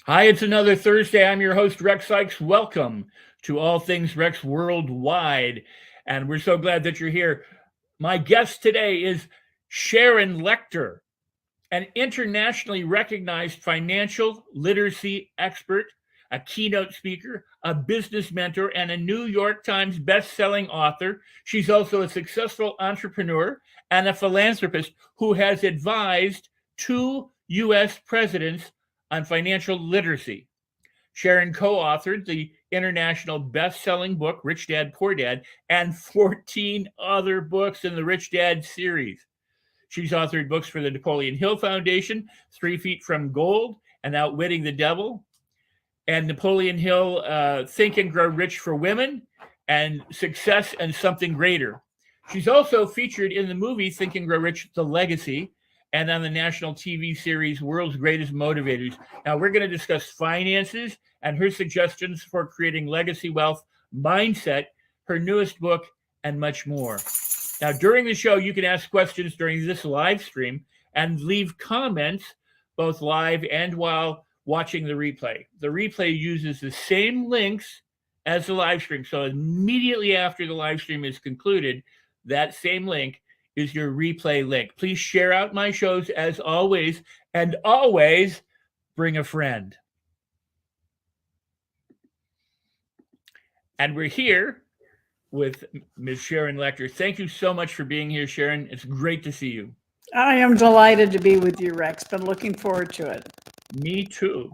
Hi, it's another Thursday. I'm your host, Rex Sikes. Welcome to All Things Rex Worldwide. And we're so glad that you're here. My guest today is Sharon Lechter, an internationally recognized financial literacy expert, a keynote speaker, a business mentor, and a New York Times bestselling author. She's also a successful entrepreneur and a philanthropist who has advised two U.S. presidents on financial literacy. Sharon co authored the international best selling book, Rich Dad, Poor Dad, and 14 other books in the Rich Dad series. She's authored books for the Napoleon Hill Foundation, 3 Feet from Gold, and Outwitting the Devil, and Napoleon Hill, Think and Grow Rich for Women, and Success and Something Greater. She's also featured in the movie Think and Grow Rich, The Legacy, and on the national TV series World's Greatest Motivators. Now, we're going to discuss finances and her suggestions for creating legacy wealth, mindset, her newest book, and much more. Now, during the show, you can ask questions during this live stream and leave comments both live and while watching the replay. The replay uses the same links as the live stream. So immediately after the live stream is concluded, that same link is your replay link. Please share out my shows as always, and always bring a friend. And we're here with Ms. Sharon Lechter. Thank you so much for being here, Sharon. It's great to see you. I am delighted to be with you, Rex. Been looking forward to it. Me too.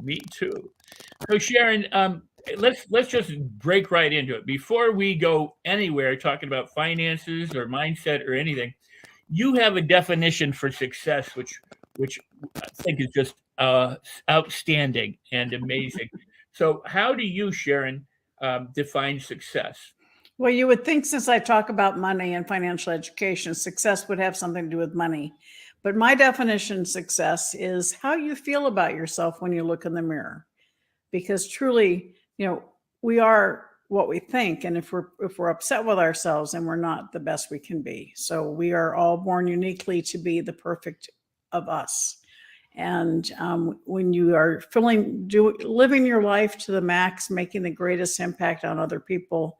So, Sharon, let's just break right into it. Before we go anywhere talking about finances or mindset or anything, you have a definition for success, which I think is just outstanding and amazing. So, how do you, Sharon, define success? Well, you would think since I talk about money and financial education, success would have something to do with money. But my definition of success is how you feel about yourself when you look in the mirror. Because truly, we are what we think. And if we're upset with ourselves, then we're not the best we can be. So we are all born uniquely to be the perfect of us. And when you are living your life to the max, making the greatest impact on other people,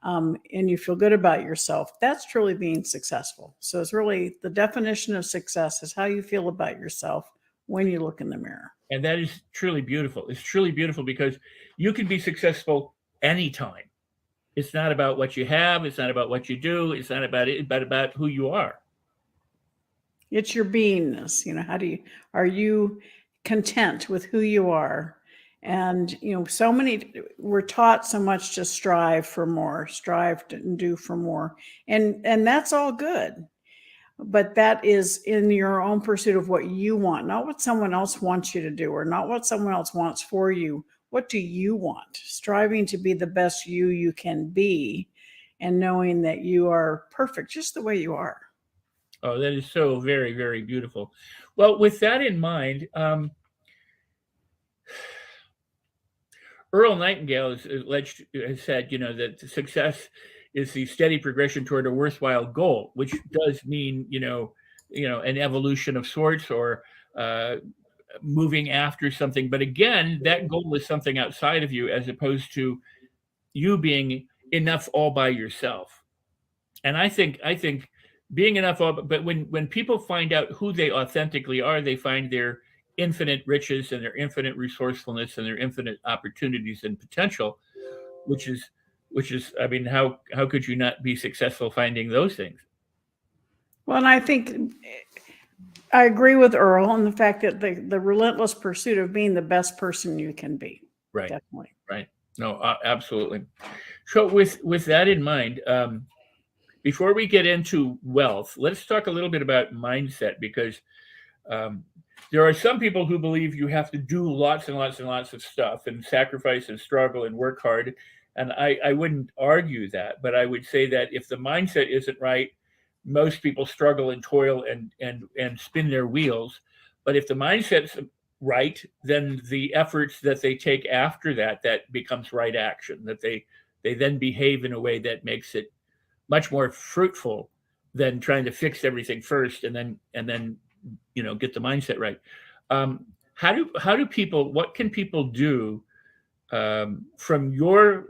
and you feel good about yourself, that's truly being successful. So it's really the definition of success is how you feel about yourself when you look in the mirror. And that is truly beautiful. It's truly beautiful because you can be successful anytime. It's not about what you have. It's not about what you do. It's not about it, but about who you are. It's your beingness. Are you content with who you are? And, we're taught so much to strive for more, strive to do for more. And that's all good. But that is in your own pursuit of what you want, not what someone else wants you to do or not what someone else wants for you. What do you want? Striving to be the best you can be and knowing that you are perfect just the way you are. Oh, that is so very, very beautiful. Well, with that in mind, Earl Nightingale has said, that success is the steady progression toward a worthwhile goal, which does mean, an evolution of sorts or moving after something. But again, that goal is something outside of you as opposed to you being enough all by yourself. And I think being enough, but when people find out who they authentically are, they find their infinite riches and their infinite resourcefulness and their infinite opportunities and potential, which is, I mean, how could you not be successful finding those things? Well, and I think I agree with Earl on the fact that the relentless pursuit of being the best person you can be. Right. Definitely. Right. No, absolutely. So with that in mind, before we get into wealth, let's talk a little bit about mindset because there are some people who believe you have to do lots and lots and lots of stuff and sacrifice and struggle and work hard. And I wouldn't argue that, but I would say that if the mindset isn't right, most people struggle and toil and spin their wheels. But if the mindset's right, then the efforts that they take after that becomes right action, that they then behave in a way that makes it much more fruitful than trying to fix everything first and then get the mindset right. how do people, what can people do from your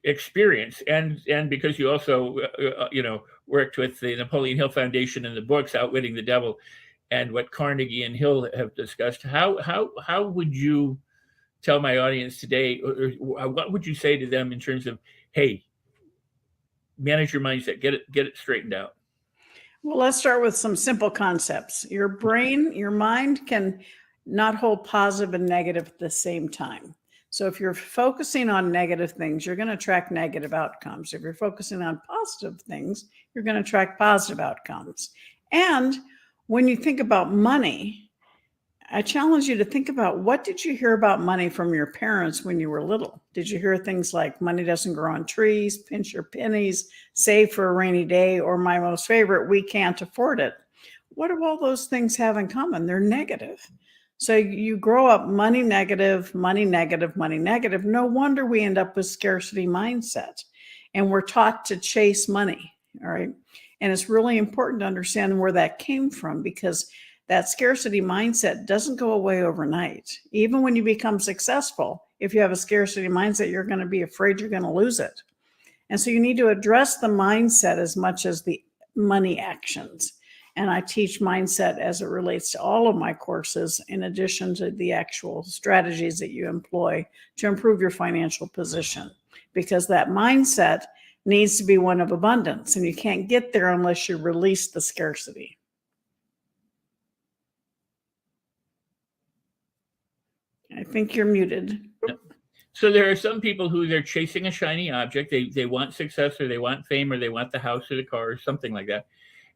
experience, and because you also worked with the Napoleon Hill Foundation and the books Outwitting the Devil, and what Carnegie and Hill have discussed, how would you tell my audience today, or what would you say to them in terms of, hey, manage your mindset, get it straightened out? Well, let's start with some simple concepts. Your brain, your mind can not hold positive and negative at the same time. So if you're focusing on negative things, you're going to attract negative outcomes. If you're focusing on positive things, you're going to attract positive outcomes. And when you think about money, I challenge you to think about, what did you hear about money from your parents when you were little? Did you hear things like money doesn't grow on trees, pinch your pennies, save for a rainy day, or my most favorite, we can't afford it? What do all those things have in common? They're negative. So you grow up money negative, money negative, money negative. No wonder we end up with scarcity mindset, and we're taught to chase money. All right. And it's really important to understand where that came from, because that scarcity mindset doesn't go away overnight. Even when you become successful, if you have a scarcity mindset, you're going to be afraid you're going to lose it. And so you need to address the mindset as much as the money actions. And I teach mindset as it relates to all of my courses, in addition to the actual strategies that you employ to improve your financial position, because that mindset needs to be one of abundance, and you can't get there unless you release the scarcity. I think you're muted. So there are some people who, they're chasing a shiny object. They want success, or they want fame, or they want the house or the car or something like that.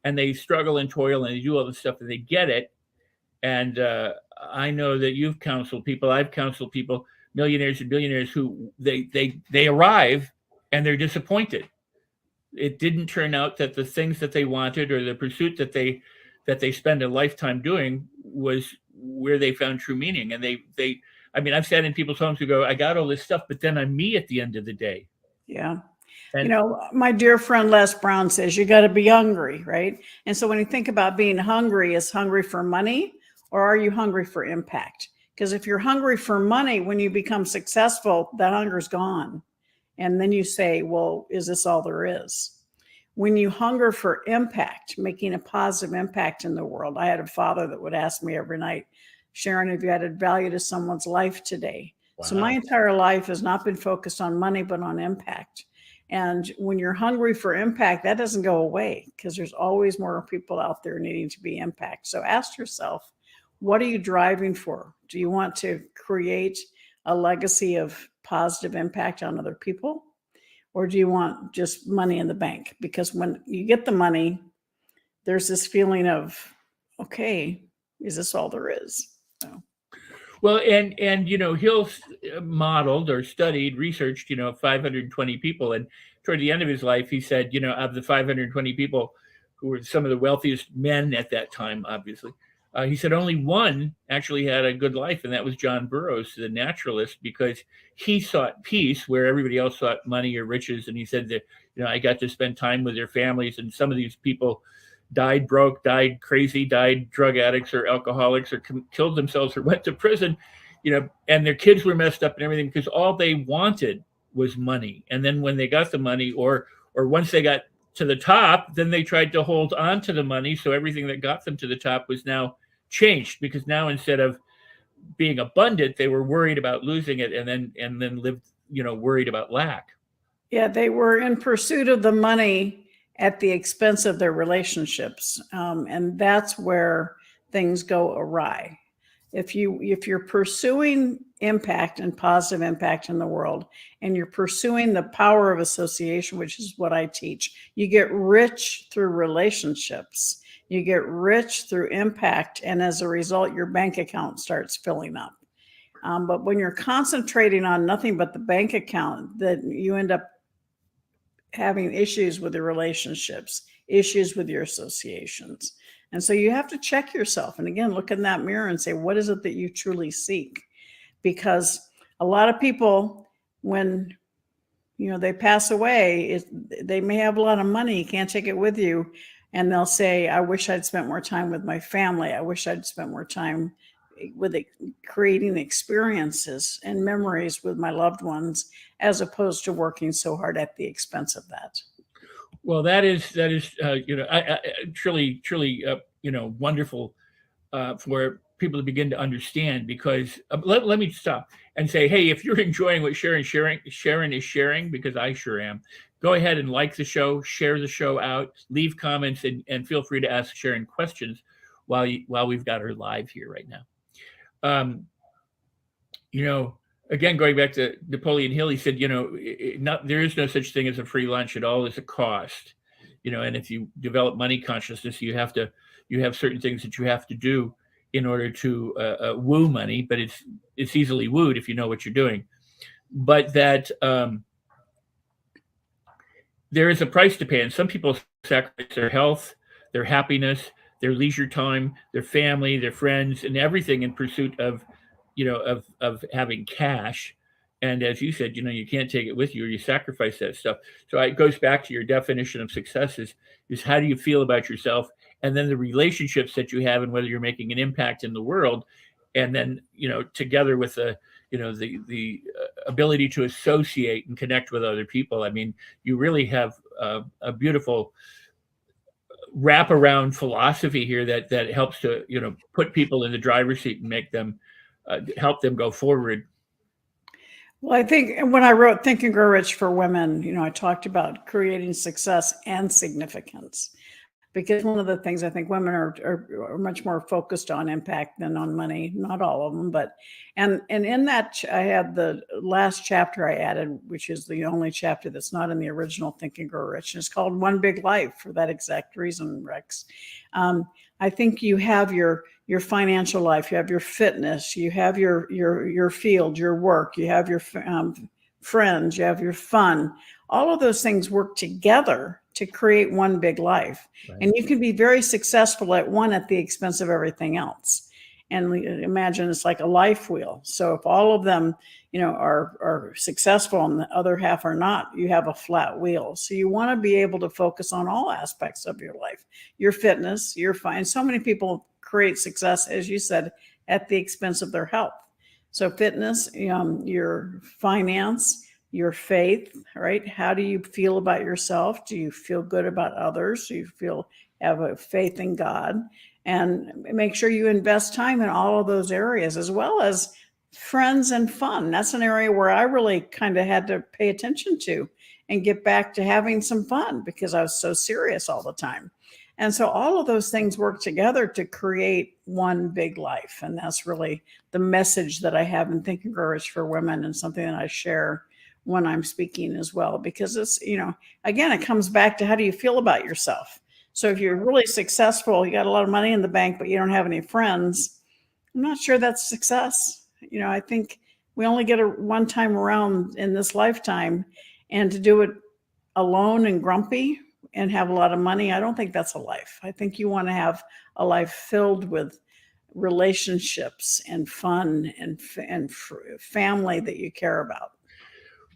And they struggle and toil and they do all the stuff, and they get it. And I know that you've counseled people, I've counseled people, millionaires and billionaires, who they arrive and they're disappointed. It didn't turn out that the things that they wanted, or the pursuit that they spend a lifetime doing, was where they found true meaning. And I mean, I've sat in people's homes who go, I got all this stuff, but then I'm me at the end of the day. Yeah. And My dear friend Les Brown says you got to be hungry, right? And so when you think about being hungry, is hungry for money, or are you hungry for impact? Because if you're hungry for money, when you become successful, that hunger's gone. And then you say, well, is this all there is? When you hunger for impact, making a positive impact in the world. I had a father that would ask me every night, Sharon, have you added value to someone's life today? Wow. So my entire life has not been focused on money, but on impact. And when you're hungry for impact, that doesn't go away, because there's always more people out there needing to be impact. So ask yourself, what are you driving for? Do you want to create a legacy of positive impact on other people? Or do you want just money in the bank? Because when you get the money, there's this feeling of, okay, is this all there is? So. Well, and Hill modeled or studied, researched, 520 people. And toward the end of his life, he said, of the 520 people who were some of the wealthiest men at that time, obviously, he said only one actually had a good life, and that was John Burroughs, the naturalist, because he sought peace where everybody else sought money or riches. And he said that, I got to spend time with their families, and some of these people died broke, died crazy, died drug addicts or alcoholics, or killed themselves, or went to prison, and their kids were messed up and everything, because all they wanted was money. And then when they got the money, or once they got to the top, then they tried to hold on to the money. So everything that got them to the top was now changed, because now instead of being abundant, they were worried about losing it, and then lived, worried about lack. Yeah, they were in pursuit of the money at the expense of their relationships. And that's where things go awry. If you're pursuing impact and positive impact in the world, and you're pursuing the power of association, which is what I teach, you get rich through relationships. You get rich through impact. And as a result, your bank account starts filling up. But when you're concentrating on nothing but the bank account, then you end up having issues with the relationships, issues with your associations. And so you have to check yourself. And again, look in that mirror and say, what is it that you truly seek? Because a lot of people, when they pass away, they may have a lot of money, you can't take it with you. And they'll say, I wish I'd spent more time with my family. I wish I'd spent more time creating experiences and memories with my loved ones, as opposed to working so hard at the expense of that. Well, that is truly wonderful for people to begin to understand, because let me stop and say, hey, if you're enjoying what Sharon is sharing, because I sure am, go ahead and like the show, share the show out, leave comments, and feel free to ask Sharon questions while we've got her live here right now. Again, going back to Napoleon Hill, he said, there is no such thing as a free lunch. At all is a cost. And if you develop money consciousness, you have certain things that you have to do in order to woo money, but it's easily wooed if you know what you're doing. But that there is a price to pay, and some people sacrifice their health, their happiness, their leisure time, their family, their friends, and everything in pursuit of having cash. And as you said, you can't take it with you, or you sacrifice that stuff. So it goes back to your definition of success is how do you feel about yourself, and then the relationships that you have, and whether you're making an impact in the world, and then together with the ability to associate and connect with other people. I mean, you really have a beautiful wraparound philosophy here that helps to put people in the driver's seat and make them help them go forward. Well, I think when I wrote Think and Grow Rich for Women, I talked about creating success and significance, because one of the things I think women are much more focused on impact than on money. Not all of them, but and in that I had the last chapter I added, which is the only chapter that's not in the original Think and Grow Rich, and it's called One Big Life, for that exact reason, Rex. I think you have your financial life, you have your fitness, you have your field, your work, you have your friends, you have your fun. All of those things work together to create one big life. Right. And you can be very successful at one at the expense of everything else. And imagine it's like a life wheel. So if all of them, are successful and the other half are not, you have a flat wheel. So you want to be able to focus on all aspects of your life, your fitness, your fine. So many people create success, as you said, at the expense of their health. So fitness, your finance, your faith, right? How do you feel about yourself? Do you feel good about others? Do you have a faith in God? And make sure you invest time in all of those areas, as well as friends and fun. That's an area where I really kind of had to pay attention to and get back to having some fun, because I was so serious all the time. And so all of those things work together to create one big life. And that's really the message that I have in Think and Grow Rich for Women, and something that I share when I'm speaking as well, because it's, again, it comes back to how do you feel about yourself? So if you're really successful, you got a lot of money in the bank, but you don't have any friends, I'm not sure that's success. I think we only get one time around in this lifetime, and to do it alone and grumpy and have a lot of money, I don't think that's a life. I think you want to have a life filled with relationships and fun and family that you care about.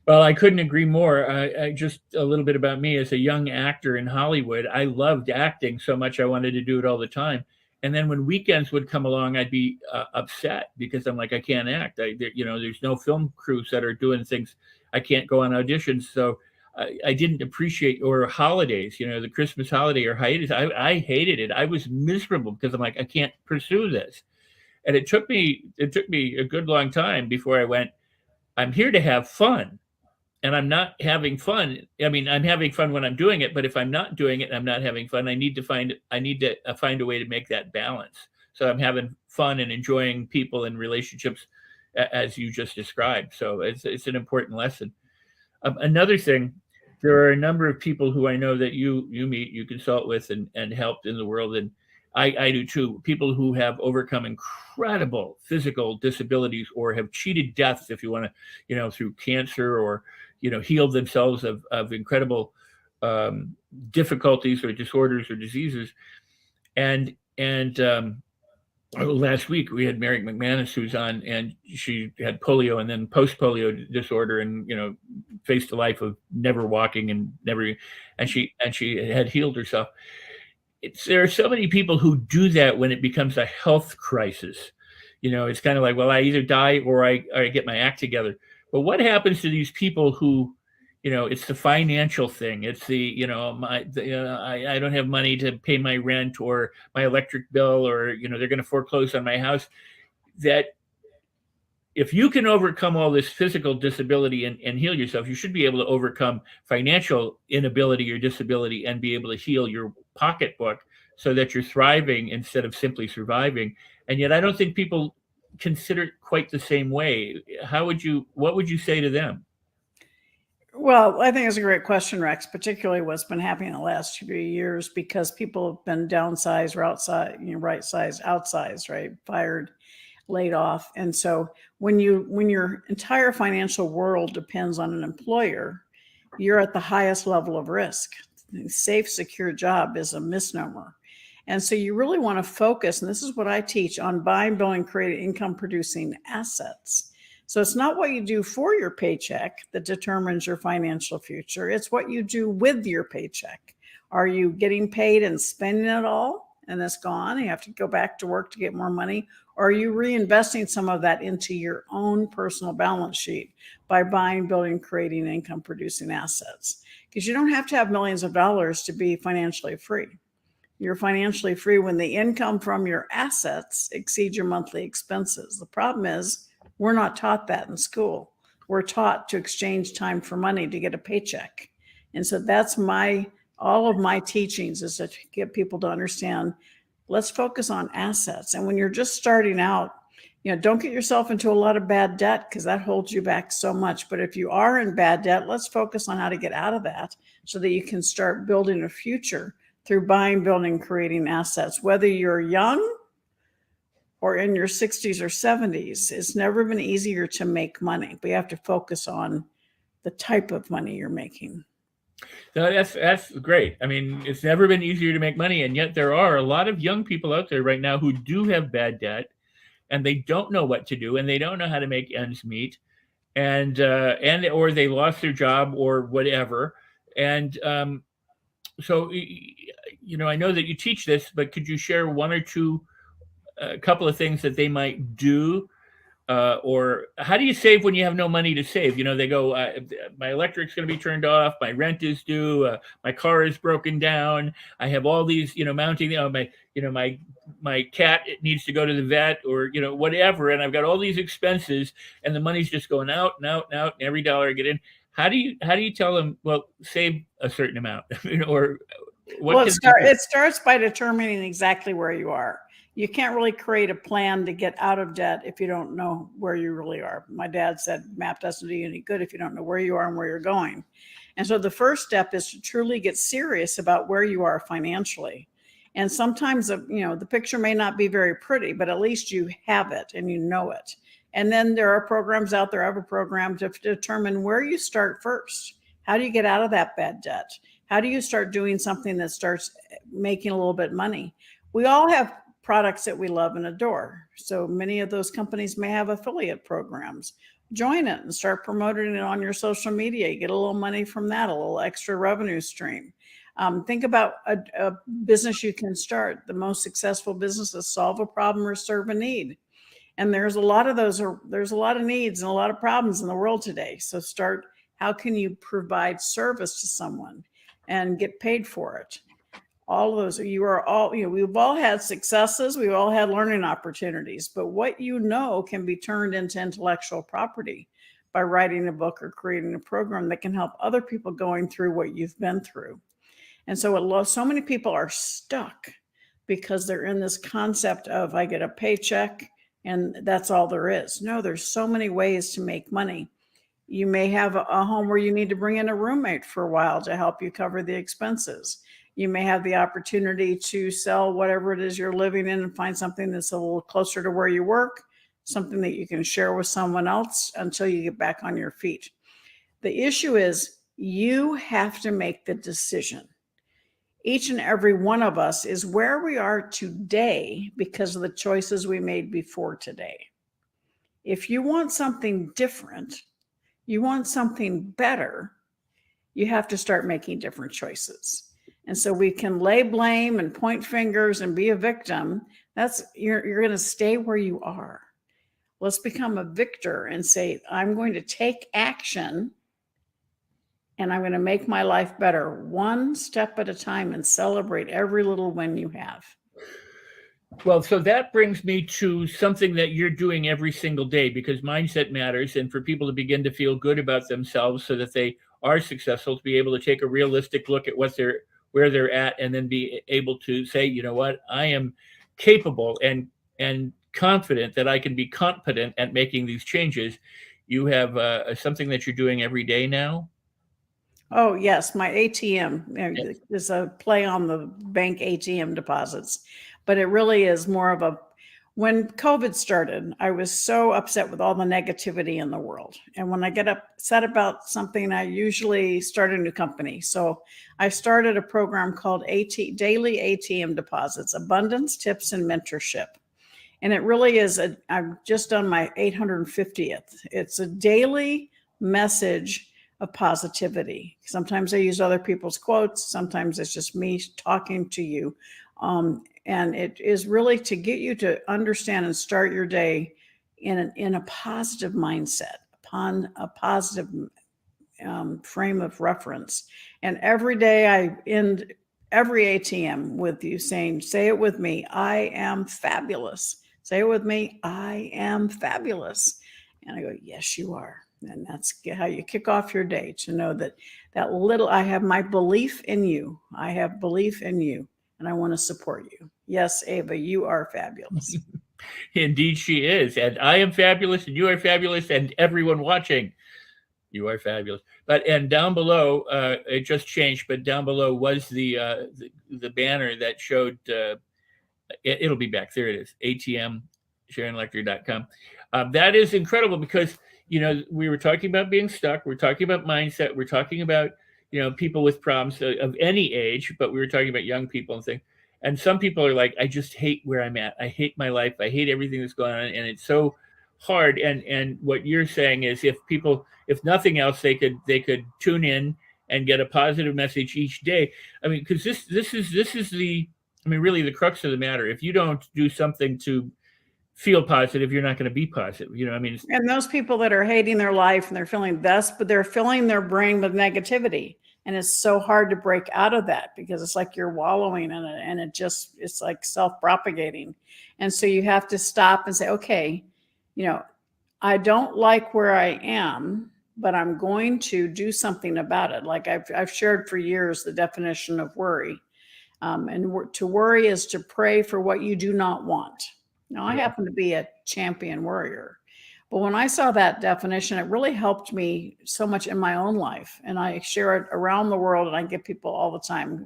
Well, I couldn't agree more. I just a little bit about me. As a young actor in Hollywood, I loved acting so much I wanted to do it all the time. And then when weekends would come along, I'd be upset, because I'm like, I can't act. There's no film crews that are doing things. I can't go on auditions. So I didn't appreciate, or holidays, the Christmas holiday or hiatus. I hated it. I was miserable, because I'm like, I can't pursue this. And it took me a good long time before I went, I'm here to have fun. And I'm not having fun. I mean, I'm having fun when I'm doing it, but if I'm not doing it and I'm not having fun, I need to find a way to make that balance. So I'm having fun and enjoying people and relationships, as you just described. So it's an important lesson. Another thing, there are a number of people who I know that you meet, you consult with, and help in the world, and I do too. People who have overcome incredible physical disabilities, or have cheated death, if you want to, through cancer, or healed themselves of incredible difficulties or disorders or diseases. And last week we had Mary McManus, who's on, and she had polio and then post-polio disorder, and faced a life of never walking and she had healed herself. There are so many people who do that when it becomes a health crisis. it's kind of like, well, I either die or I get my act together. But what happens to these people who, it's the financial thing. It's I don't have money to pay my rent or my electric bill, or, they're going to foreclose on my house. That if you can overcome all this physical disability and heal yourself, you should be able to overcome financial inability or disability and be able to heal your pocketbook so that you're thriving instead of simply surviving. And yet I don't think people consider it quite the same way. What would you say to them? Well, I think it's a great question, Rex, particularly what's been happening in the last few years, because people have been downsized or outside, right sized, outsized, right? Fired, laid off. And so when your entire financial world depends on an employer, you're at the highest level of risk. A safe, secure job is a misnomer. And so you really want to focus, and this is what I teach, on buying, building, creating income producing assets. So it's not what you do for your paycheck that determines your financial future. It's what you do with your paycheck. Are you getting paid and spending it all and it's gone? You have to go back to work to get more money. Or are you reinvesting some of that into your own personal balance sheet by buying, building, creating income producing assets? Because you don't have to have millions of dollars to be financially free. You're financially free when the income from your assets exceeds your monthly expenses. The problem is we're not taught that in school. We're taught to exchange time for money to get a paycheck. And so that's all of my teachings is to get people to understand, let's focus on assets. And when you're just starting out, don't get yourself into a lot of bad debt because that holds you back so much. But if you are in bad debt, let's focus on how to get out of that so that you can start building a future through buying, building, creating assets. Whether you're young or in your 60s or 70s, it's never been easier to make money. But you have to focus on the type of money you're making. No, that's great. I mean, it's never been easier to make money, and yet there are a lot of young people out there right now who do have bad debt, and they don't know what to do, and they don't know how to make ends meet, and or they lost their job or whatever. And so, I know that you teach this, but could you share one or two, a couple of things that they might do? Or how do you save when you have no money to save? They go, my electric's going to be turned off, my rent is due, my car is broken down, I have all these, mounting, my cat needs to go to the vet, or whatever, and I've got all these expenses, and the money's just going out and out and out, and every dollar I get in. How do you tell them, well, save a certain amount, or what? Well, it starts by determining exactly where you are. You can't really create a plan to get out of debt if you don't know where you really are. My dad said map doesn't do you any good if you don't know where you are and where you're going. And so the first step is to truly get serious about where you are financially. And sometimes, the picture may not be very pretty, but at least you have it and you know it. And then there are programs out there. I have a program to determine where you start first. How do you get out of that bad debt? How do you start doing something that starts making a little bit of money? We all have products that we love and adore. So many of those companies may have affiliate programs. Join it and start promoting it on your social media. You get a little money from that, a little extra revenue stream. Think about a business you can start. The most successful businesses solve a problem or serve a need. And there's a lot of those, there's a lot of needs and a lot of problems in the world today. So start, how can you provide service to someone and get paid for it? All of those, we've all had successes, we've all had learning opportunities, but what can be turned into intellectual property by writing a book or creating a program that can help other people going through what you've been through. And so so many people are stuck because they're in this concept of, I get a paycheck and that's all there is. No, there's so many ways to make money. You may have a home where you need to bring in a roommate for a while to help you cover the expenses. You may have the opportunity to sell whatever it is you're living in and find something that's a little closer to where you work, something that you can share with someone else until you get back on your feet. The issue is you have to make the decision. Each and every one of us is where we are today because of the choices we made before today. If you want something different, you want something better, you have to start making different choices. And so we can lay blame and point fingers and be a victim. You're going to stay where you are. Let's become a victor and say, I'm going to take action and I'm going to make my life better one step at a time and celebrate every little win you have. Well, so that brings me to something that you're doing every single day, because mindset matters. And for people to begin to feel good about themselves so that they are successful, to be able to take a realistic look at where they're at, and then be able to say, you know what, I am capable and confident that I can be competent at making these changes. You have something that you're doing every day now. Oh, yes. My ATM is a play on the bank ATM deposits, but it really is more of a, when COVID started, I was so upset with all the negativity in the world. And when I get upset about something, I usually start a new company. So I started a program called Daily ATM Deposits, Abundance, Tips, and Mentorship. And it really is, I've just done my 850th. It's a daily message of positivity. Sometimes I use other people's quotes. Sometimes it's just me talking to you. And it is really to get you to understand and start your day in a positive mindset, upon a positive frame of reference. And every day I end every ATM with you saying, say it with me, I am fabulous. Say it with me, I am fabulous. And I go, yes, you are. And that's how you kick off your day, to know that I have my belief in you. I have belief in you, and I want to support you. Yes, Ava, you are fabulous. Indeed, she is. And I am fabulous, and you are fabulous, and everyone watching, you are fabulous. And down below, it just changed, but down below was the banner that showed. It'll be back. There it is. ATM, SharonLechter.com. That is incredible, because we were talking about being stuck. We're talking about mindset. We're talking about people with problems of any age, but we were talking about young people and things. And some people are like, I just hate where I'm at. I hate my life. I hate everything that's going on, and it's so hard. And what you're saying is, if nothing else, they could tune in and get a positive message each day. I mean, because this is really the crux of the matter. If you don't do something to feel positive, you're not going to be positive. And those people that are hating their life and they're feeling this, but they're filling their brain with negativity. And it's so hard to break out of that, because it's like you're wallowing in it, and it's like self-propagating. And so you have to stop and say, okay, I don't like where I am, but I'm going to do something about it. Like I've shared for years the definition of worry. And to worry is to pray for what you do not want. Now, I happen to be a champion worrier, but when I saw that definition, it really helped me so much in my own life. And I share it around the world, and I get people all the time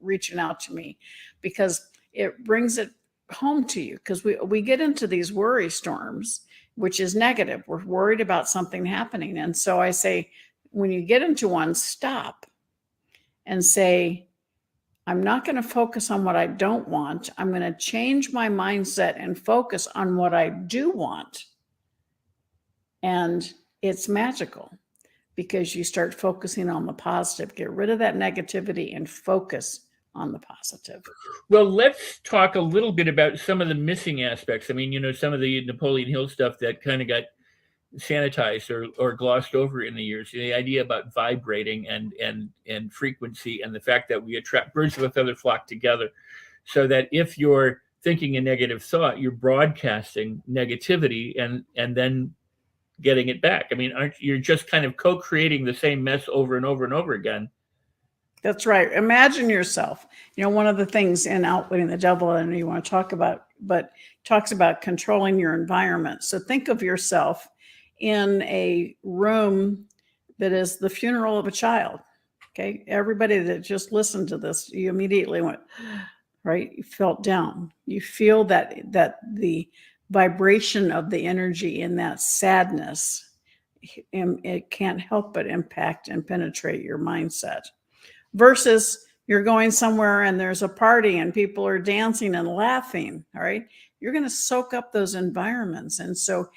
reaching out to me, because it brings it home to you. Because we get into these worry storms, which is negative. We're worried about something happening. And so I say, when you get into one, stop and say, I'm not going to focus on what I don't want. I'm going to change my mindset and focus on what I do want. And it's magical, because you start focusing on the positive. Get rid of that negativity and focus on the positive. Well, let's talk a little bit about some of the missing aspects. I mean, some of the Napoleon Hill stuff that kind of got sanitized or glossed over in the years. The idea about vibrating and frequency, and the fact that we attract, birds of a feather flock together, so that if you're thinking a negative thought, you're broadcasting negativity and then getting it back. I mean, you're just kind of co-creating the same mess over and over and over again. That's right. Imagine yourself. One of the things in Outwitting the Devil, I know you want to talk about, but talks about controlling your environment. So think of yourself in a room that is the funeral of a child. Okay. Everybody that just listened to this, you immediately went, right? You felt down. You feel that the vibration of the energy in that sadness, it can't help but impact and penetrate your mindset. Versus you're going somewhere and there's a party and people are dancing and laughing. All right. You're going to soak up those environments. And so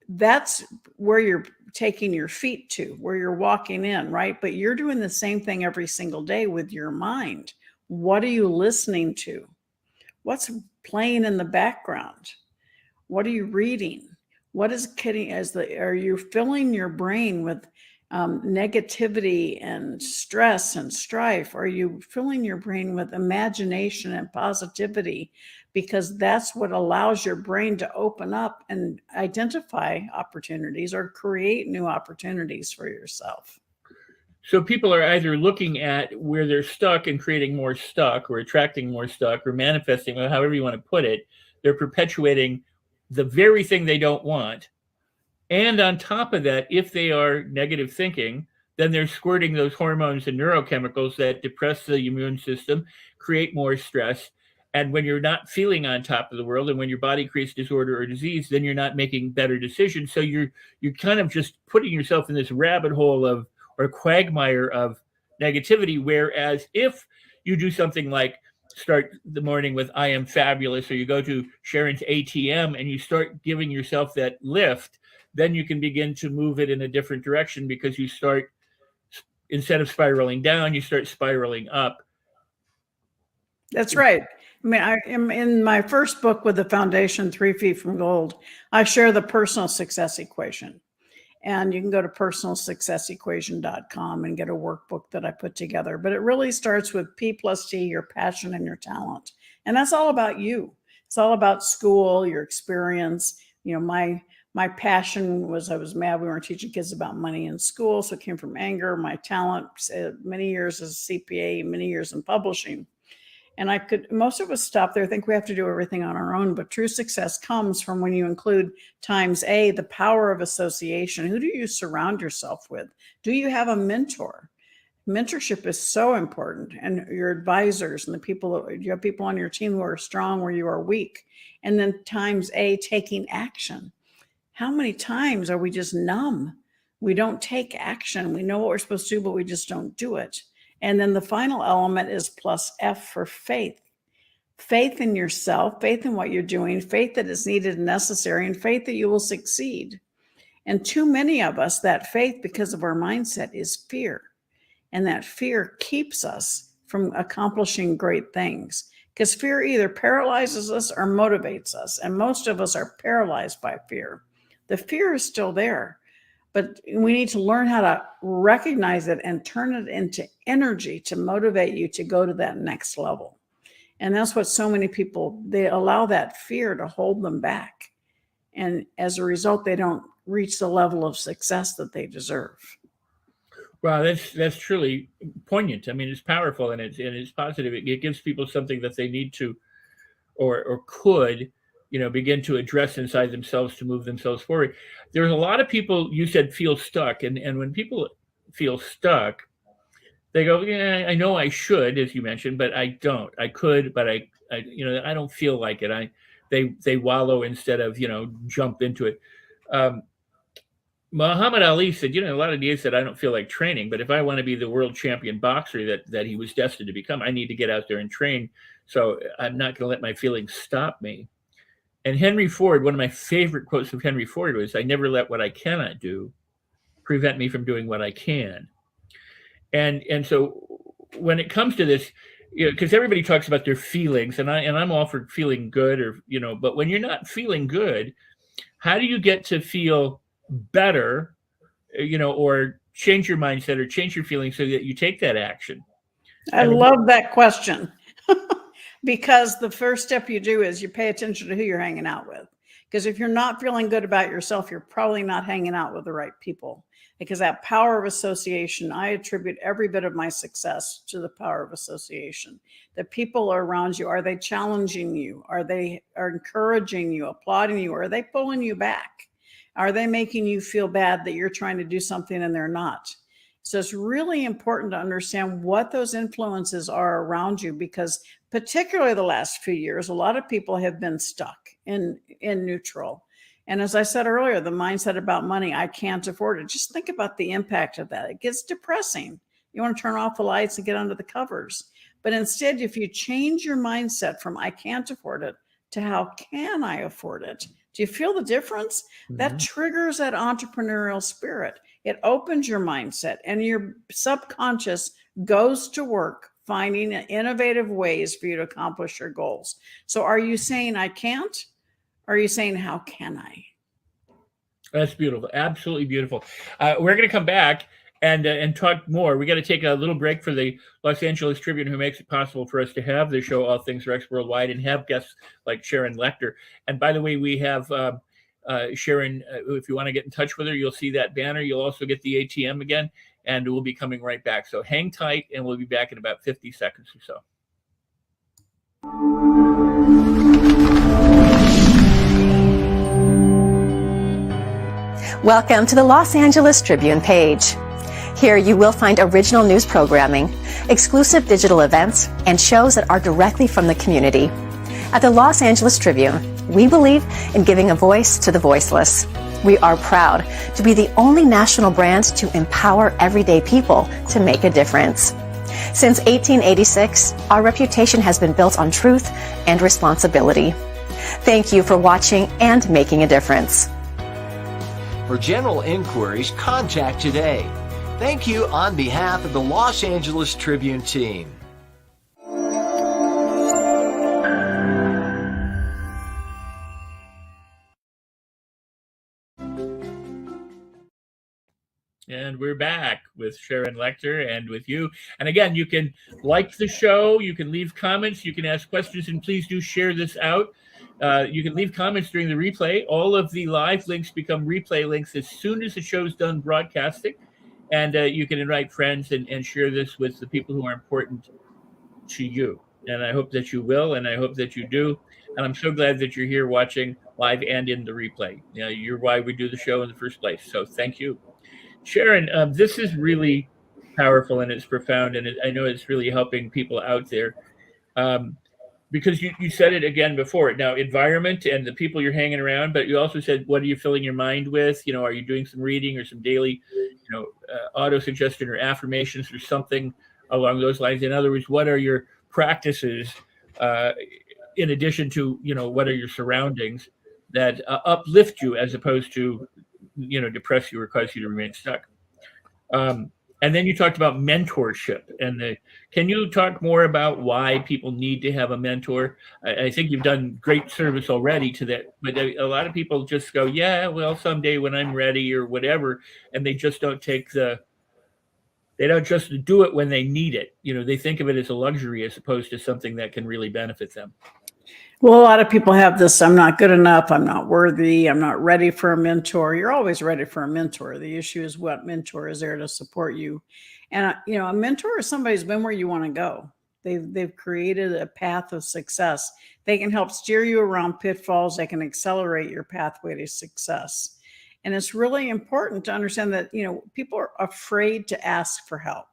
that's where you're taking your feet to, where you're walking in, right? But you're doing the same thing every single day with your mind. What are you listening to? What's playing in the background? What are you reading? What is kidding? Are you filling your brain with negativity and stress and strife? Are you filling your brain with imagination and positivity? Because that's what allows your brain to open up and identify opportunities or create new opportunities for yourself. So people are either looking at where they're stuck and creating more stuck, or attracting more stuck, or manifesting, or however you want to put it. They're perpetuating the very thing they don't want. And on top of that, if they are negative thinking, then they're squirting those hormones and neurochemicals that depress the immune system, create more stress. And when you're not feeling on top of the world, and when your body creates disorder or disease, then you're not making better decisions. So you're kind of just putting yourself in this rabbit hole of, or quagmire of, negativity. Whereas if you do something like start the morning with "I am fabulous," or you go to Sharon's ATM and you start giving yourself that lift, then you can begin to move it in a different direction, because you start, instead of spiraling down, you start spiraling up. That's right. I mean, I am in my first book with the foundation, 3 Feet from Gold, I share the personal success equation. And you can go to personalsuccessequation.com and get a workbook that I put together. But it really starts with P plus T, your passion and your talent. And that's all about you. It's all about school, your experience. You know, my passion was, I was mad we weren't teaching kids about money in school. So it came from anger. My talent, many years as a CPA, many years in publishing. And most of us stop there, think we have to do everything on our own, but true success comes from when you include times A, the power of association. Who do you surround yourself with? Do you have a mentor? Mentorship is so important, and your advisors and the people, you have people on your team who are strong where you are weak. And then times A, taking action. How many times are we just numb? We don't take action. We know what we're supposed to do, but we just don't do it. And then the final element is plus F for faith. Faith in yourself, faith in what you're doing, faith that is needed and necessary, and faith that you will succeed. And too many of us, that faith, because of our mindset, is fear. And that fear keeps us from accomplishing great things, because fear either paralyzes us or motivates us. And most of us are paralyzed by fear. The fear is still there, but we need to learn how to recognize it and turn it into energy to motivate you to go to that next level. And that's what so many people, they allow that fear to hold them back. And as a result, they don't reach the level of success that they deserve. Wow, that's truly poignant. I mean, it's powerful, and it's positive. It gives people something that they need to, or could, begin to address inside themselves to move themselves forward. There's a lot of people, you said, feel stuck, and when people feel stuck, they go, "Yeah, I know I should," as you mentioned, but I don't. I could, but I don't feel like it. They wallow instead of jump into it. Muhammad Ali said, a lot of days said, "I don't feel like training, but if I want to be the world champion boxer that he was destined to become, I need to get out there and train. So I'm not going to let my feelings stop me." And Henry Ford, one of my favorite quotes of Henry Ford was, "I never let what I cannot do prevent me from doing what I can." And so when it comes to this, because everybody talks about their feelings, and I'm all for feeling good, or but when you're not feeling good, how do you get to feel better, or change your mindset or change your feelings so that you take that action? I love that question. Because the first step you do is you pay attention to who you're hanging out with. Because if you're not feeling good about yourself, you're probably not hanging out with the right people. Because that power of association, I attribute every bit of my success to the power of association. The people around you, are they challenging you? Are they encouraging you, applauding you? Or are they pulling you back? Are they making you feel bad that you're trying to do something and they're not? So it's really important to understand what those influences are around you, because particularly the last few years, a lot of people have been stuck in neutral. And as I said earlier, the mindset about money, I can't afford it. Just think about the impact of that. It gets depressing. You want to turn off the lights and get under the covers. But instead, if you change your mindset from "I can't afford it" to "How can I afford it?" Do you feel the difference? Mm-hmm. That triggers that entrepreneurial spirit. It opens your mindset, and your subconscious goes to work finding innovative ways for you to accomplish your goals. So are you saying "I can't"? Or are you saying "How can I"? That's beautiful. Absolutely beautiful. We're going to come back and talk more. We got to take a little break for the Los Angeles Tribune, who makes it possible for us to have the show All Things Rex Worldwide and have guests like Sharon Lechter. And by the way, we have Sharon. If you want to get in touch with her, you'll see that banner. You'll also get the ATM again, and we'll be coming right back. So hang tight, and we'll be back in about 50 seconds or so. Welcome to the Los Angeles Tribune page. Here you will find original news programming, exclusive digital events, and shows that are directly from the community. At the Los Angeles Tribune, we believe in giving a voice to the voiceless. We are proud to be the only national brand to empower everyday people to make a difference. Since 1886, our reputation has been built on truth and responsibility. Thank you for watching and making a difference. For general inquiries, contact today. Thank you on behalf of the Los Angeles Tribune team. And we're back with Sharon Lechter and with you. And again, you can like the show, you can leave comments, you can ask questions, and please do share this out. You can leave comments during the replay. All of the live links become replay links as soon as the show's done broadcasting. And you can invite friends and share this with the people who are important to you. And I hope that you will, and I hope that you do. And I'm so glad that you're here watching live and in the replay. You know, you're why we do the show in the first place. So thank you. Sharon, this is really powerful and it's profound. And I know it's really helping people out there. Because you said it again before. Now, environment and the people you're hanging around, but you also said, what are you filling your mind with? You know, are you doing some reading or some daily, auto-suggestion or affirmations or something along those lines? In other words, what are your practices in addition to, what are your surroundings that uplift you as opposed to, depress you or cause you to remain stuck? And then you talked about mentorship. And can you talk more about why people need to have a mentor? I think you've done great service already to that. But a lot of people just go, yeah, well, someday when I'm ready or whatever. And they just don't they don't just do it when they need it. They think of it as a luxury as opposed to something that can really benefit them. Well, a lot of people have this, I'm not good enough, I'm not worthy, I'm not ready for a mentor. You're always ready for a mentor. The issue is what mentor is there to support you. And, a mentor is somebody who's been where you want to go. They've created a path of success. They can help steer you around pitfalls. They can accelerate your pathway to success. And it's really important to understand that, people are afraid to ask for help.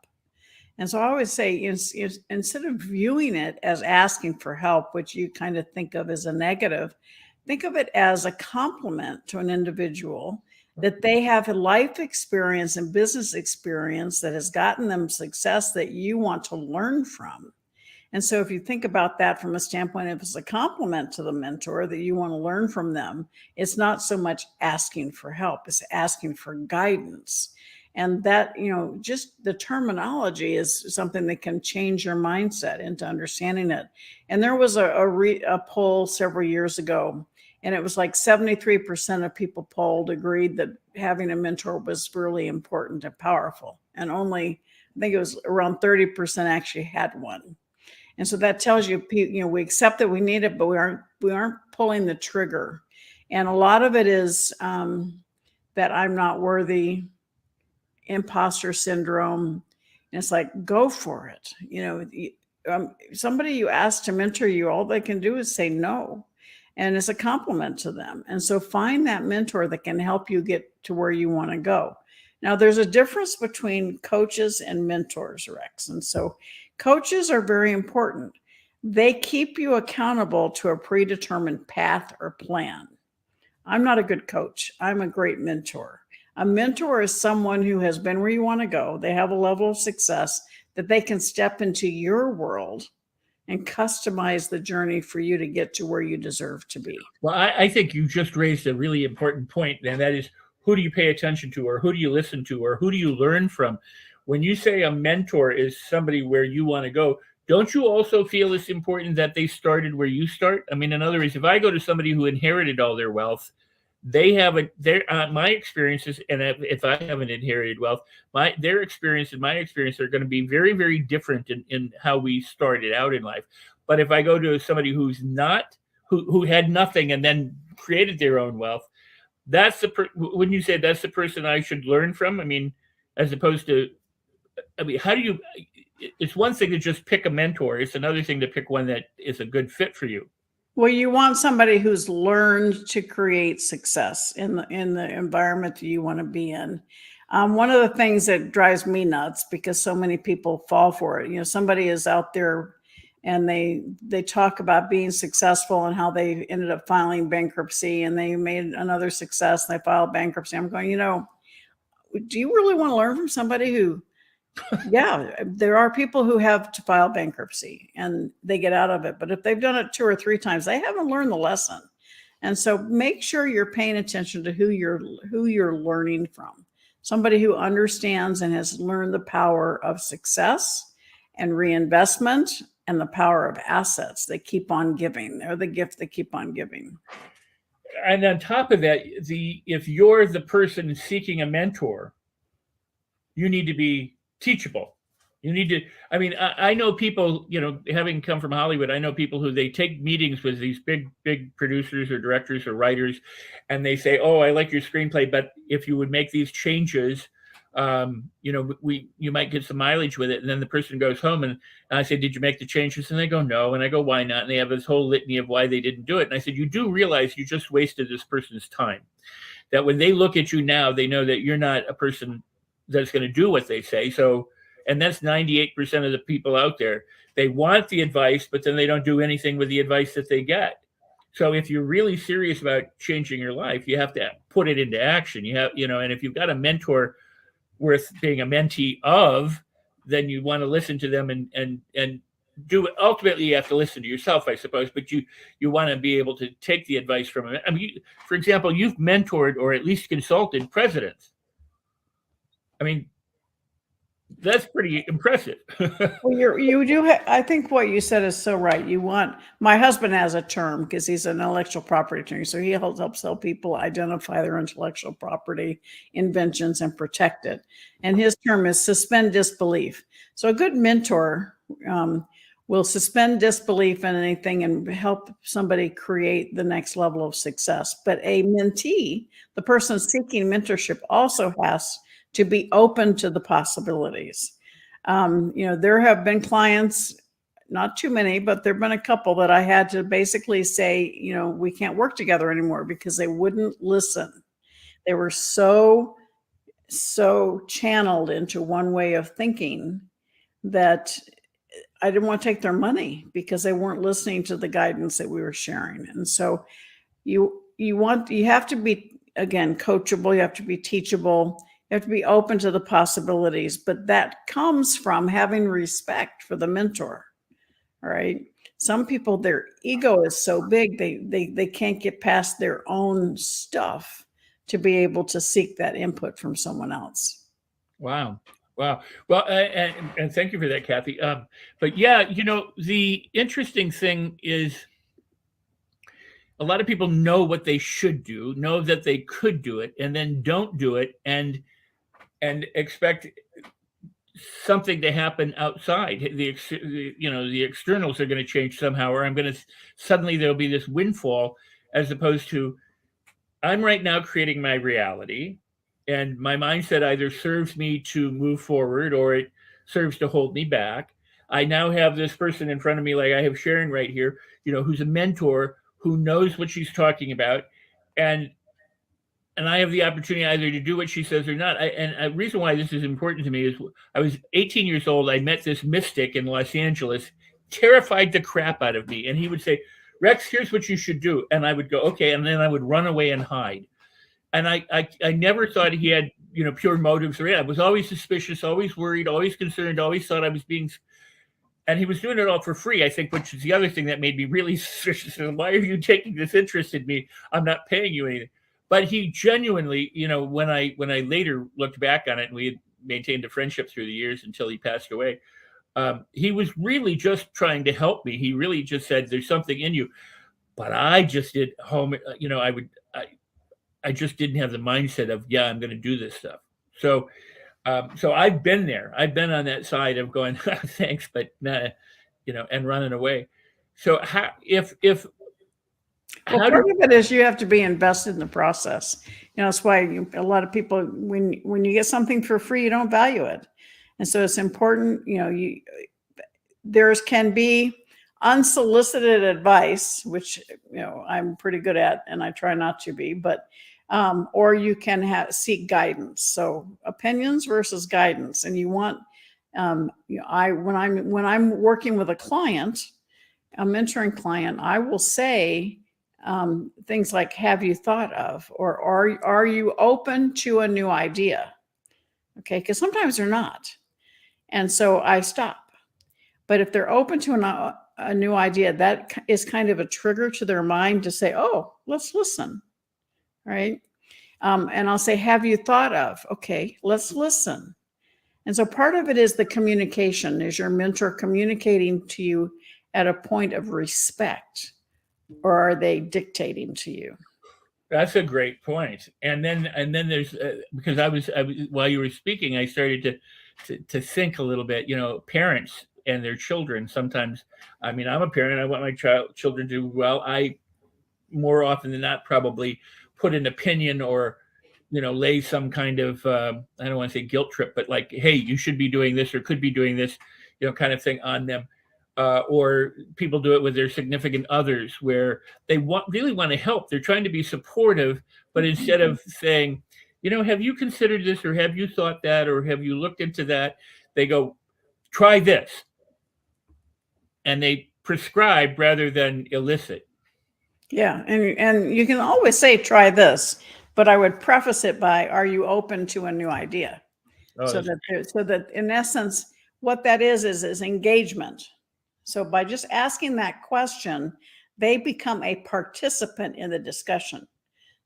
And so I always say, instead of viewing it as asking for help, which you kind of think of as a negative, think of it as a compliment to an individual that they have a life experience and business experience that has gotten them success that you want to learn from. And so if you think about that from a standpoint, if it's a compliment to the mentor that you want to learn from them, it's not so much asking for help, it's asking for guidance. And that, just the terminology is something that can change your mindset into understanding it. And there was a poll several years ago, and it was like 73% of people polled agreed that having a mentor was really important and powerful. And only, I think it was around 30% actually had one. And so that tells you, we accept that we need it, but we aren't pulling the trigger. And a lot of it is that I'm not worthy, imposter syndrome. And it's like, go for it. Somebody you ask to mentor you, all they can do is say no. And it's a compliment to them. And so find that mentor that can help you get to where you want to go. Now, there's a difference between coaches and mentors, Rex. And so coaches are very important. They keep you accountable to a predetermined path or plan. I'm not a good coach. I'm a great mentor. A mentor is someone who has been where you want to go. They have a level of success that they can step into your world and customize the journey for you to get to where you deserve to be. Well, I think you just raised a really important point, and that is, who do you pay attention to, or who do you listen to, or who do you learn from? When you say a mentor is somebody where you want to go, don't you also feel it's important that they started where you start? I mean, in other words, if I go to somebody who inherited all their wealth, they have my experiences, and if I haven't inherited wealth, their experience and my experience are going to be very, very different in how we started out in life. But if I go to somebody who's not, who had nothing and then created their own wealth, wouldn't you say that's the person I should learn from? I mean, as opposed to, I mean, how do you, it's one thing to just pick a mentor. It's another thing to pick one that is a good fit for you. Well, you want somebody who's learned to create success in the environment that you want to be in. One of the things that drives me nuts, because so many people fall for it, you know, somebody is out there and they talk about being successful and how they ended up filing bankruptcy, and they made another success and they filed bankruptcy. I'm going, you know, do you really want to learn from somebody who, yeah, there are people who have to file bankruptcy and they get out of it. But if they've done it 2 or 3 times, they haven't learned the lesson. And so make sure you're paying attention to who you're learning from. Somebody who understands and has learned the power of success and reinvestment and the power of assets that keep on giving. They're the gift that keep on giving. And on top of that, if you're the person seeking a mentor, you need to be teachable. You need to, I mean, I know people, you know, having come from Hollywood, I know people who they take meetings with these big producers or directors or writers, and they say, oh, I like your screenplay, but if you would make these changes, you know, you might get some mileage with it. And then the person goes home and I say, did you make the changes? And they go, no. And I go, why not? And they have this whole litany of why they didn't do it. And I said, you do realize you just wasted this person's time, that when they look at you now, they know that you're not a person that's going to do what they say. So, and that's 98% of the people out there. They want the advice, but then they don't do anything with the advice that they get. So if you're really serious about changing your life, you have to put it into action. You have, you know, and if you've got a mentor worth being a mentee of, then you want to listen to them and do it. Ultimately, you have to listen to yourself, I suppose, but you want to be able to take the advice from them. I mean, for example, you've mentored or at least consulted presidents. I mean, that's pretty impressive. Well, you do. I think what you said is so right. My husband has a term because he's an intellectual property attorney. So he helps help people identify their intellectual property inventions and protect it. And his term is suspend disbelief. So a good mentor will suspend disbelief in anything and help somebody create the next level of success. But a mentee, the person seeking mentorship, also has to be open to the possibilities. You know, there have been clients, not too many, but there've been a couple that I had to basically say, you know, we can't work together anymore because they wouldn't listen. They were so channeled into one way of thinking that I didn't want to take their money because they weren't listening to the guidance that we were sharing. And so you have to be, again, coachable. You have to be teachable. You have to be open to the possibilities, but that comes from having respect for the mentor. All right. Some people, their ego is so big, they can't get past their own stuff to be able to seek that input from someone else. Wow. Well, and thank you for that, Kathy. But yeah, you know, the interesting thing is a lot of people know what they should do, know that they could do it, and then don't do it, and expect something to happen outside. The externals are going to change somehow, or suddenly there'll be this windfall, as opposed to I'm right now creating my reality, and my mindset either serves me to move forward or it serves to hold me back. I now have this person in front of me, like I have Sharon right here, you know, who's a mentor who knows what she's talking about, and I have the opportunity either to do what she says or not. And a reason why this is important to me is I was 18 years old. I met this mystic in Los Angeles, terrified the crap out of me. And he would say, Rex, here's what you should do. And I would go, okay. And then I would run away and hide. And I never thought he had, you know, pure motives or anything. I was always suspicious, always worried, always concerned, always thought I was being, and he was doing it all for free, I think, which is the other thing that made me really suspicious. Why are you taking this interest in me? I'm not paying you anything. But he genuinely, you know, when I later looked back on it, and we had maintained a friendship through the years until he passed away, he was really just trying to help me. He really just said, there's something in you. But I just did home, you know, I just didn't have the mindset of, yeah, I'm going to do this stuff. So I've been there. I've been on that side of going, thanks, but nah, and running away. So how Well, part of it is you have to be invested in the process. That's why a lot of people, when you get something for free, you don't value it. And so it's important, there can be unsolicited advice, which, I'm pretty good at, and I try not to be, but, or you can seek guidance. So opinions versus guidance. And you want, when I'm working with a client, a mentoring client, I will say, things like, have you thought of, or are you open to a new idea? Okay. Because sometimes they're not. And so I stop. But if they're open to a new idea, that is kind of a trigger to their mind to say, oh, let's listen. Right. And I'll say, have you thought of? Okay, let's listen. And so part of it is the communication. Is your mentor communicating to you at a point of respect, or are they dictating to you? That's a great point. And then there's because I was while you were speaking, I started to think a little bit. Parents and their children. Sometimes, I'm a parent. I want my children to do well. I more often than not probably put an opinion or lay some kind of I don't want to say guilt trip, but like, hey, you should be doing this or could be doing this, kind of thing on them. Or people do it with their significant others where they really want to help. They're trying to be supportive, but instead of saying, have you considered this, or have you thought that, or have you looked into that, they go, try this. And they prescribe rather than elicit. Yeah. And you can always say, try this, but I would preface it by, are you open to a new idea? So that in essence, what that is engagement. So by just asking that question, they become a participant in the discussion.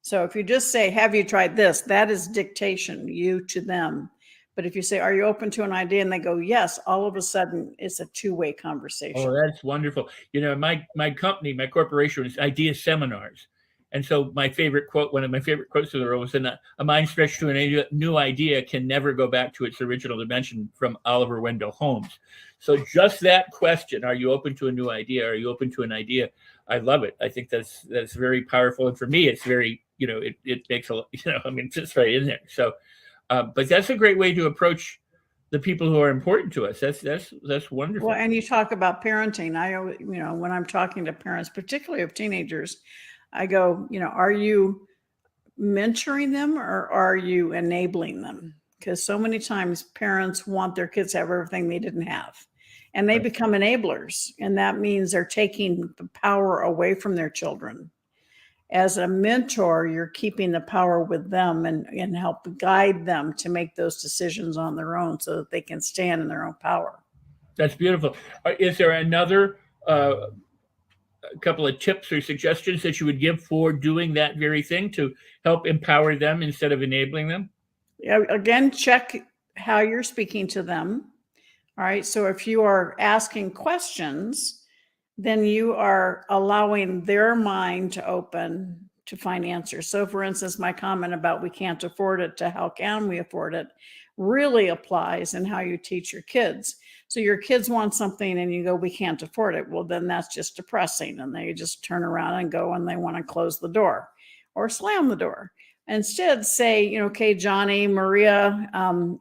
So if you just say, have you tried this? That is dictation, you to them. But if you say, are you open to an idea? And they go, yes, all of a sudden it's a two-way conversation. Oh, that's wonderful. My company, my corporation is Idea Seminars. And so one of my favorite quotes of the world was, a mind stretched to a new idea can never go back to its original dimension, from Oliver Wendell Holmes. So just that question, are you open to a new idea? Are you open to an idea? I love it. I think that's very powerful. And for me, it's very, it makes it fits right in there. So, but that's a great way to approach the people who are important to us. That's wonderful. Well, and you talk about parenting. When I'm talking to parents, particularly of teenagers, I go, are you mentoring them or are you enabling them? Because so many times parents want their kids to have everything they didn't have, and they become enablers. And that means they're taking the power away from their children. As a mentor, you're keeping the power with them and help guide them to make those decisions on their own so that they can stand in their own power. That's beautiful. Is there another a couple of tips or suggestions that you would give for doing that very thing to help empower them instead of enabling them? Yeah, again, check how you're speaking to them. All right. So if you are asking questions, then you are allowing their mind to open to find answers. So for instance, my comment about we can't afford it to how can we afford it really applies in how you teach your kids. So your kids want something and you go, we can't afford it. Well, then that's just depressing. And they just turn around and go and they want to close the door or slam the door. Instead, say, okay, Johnny, Maria,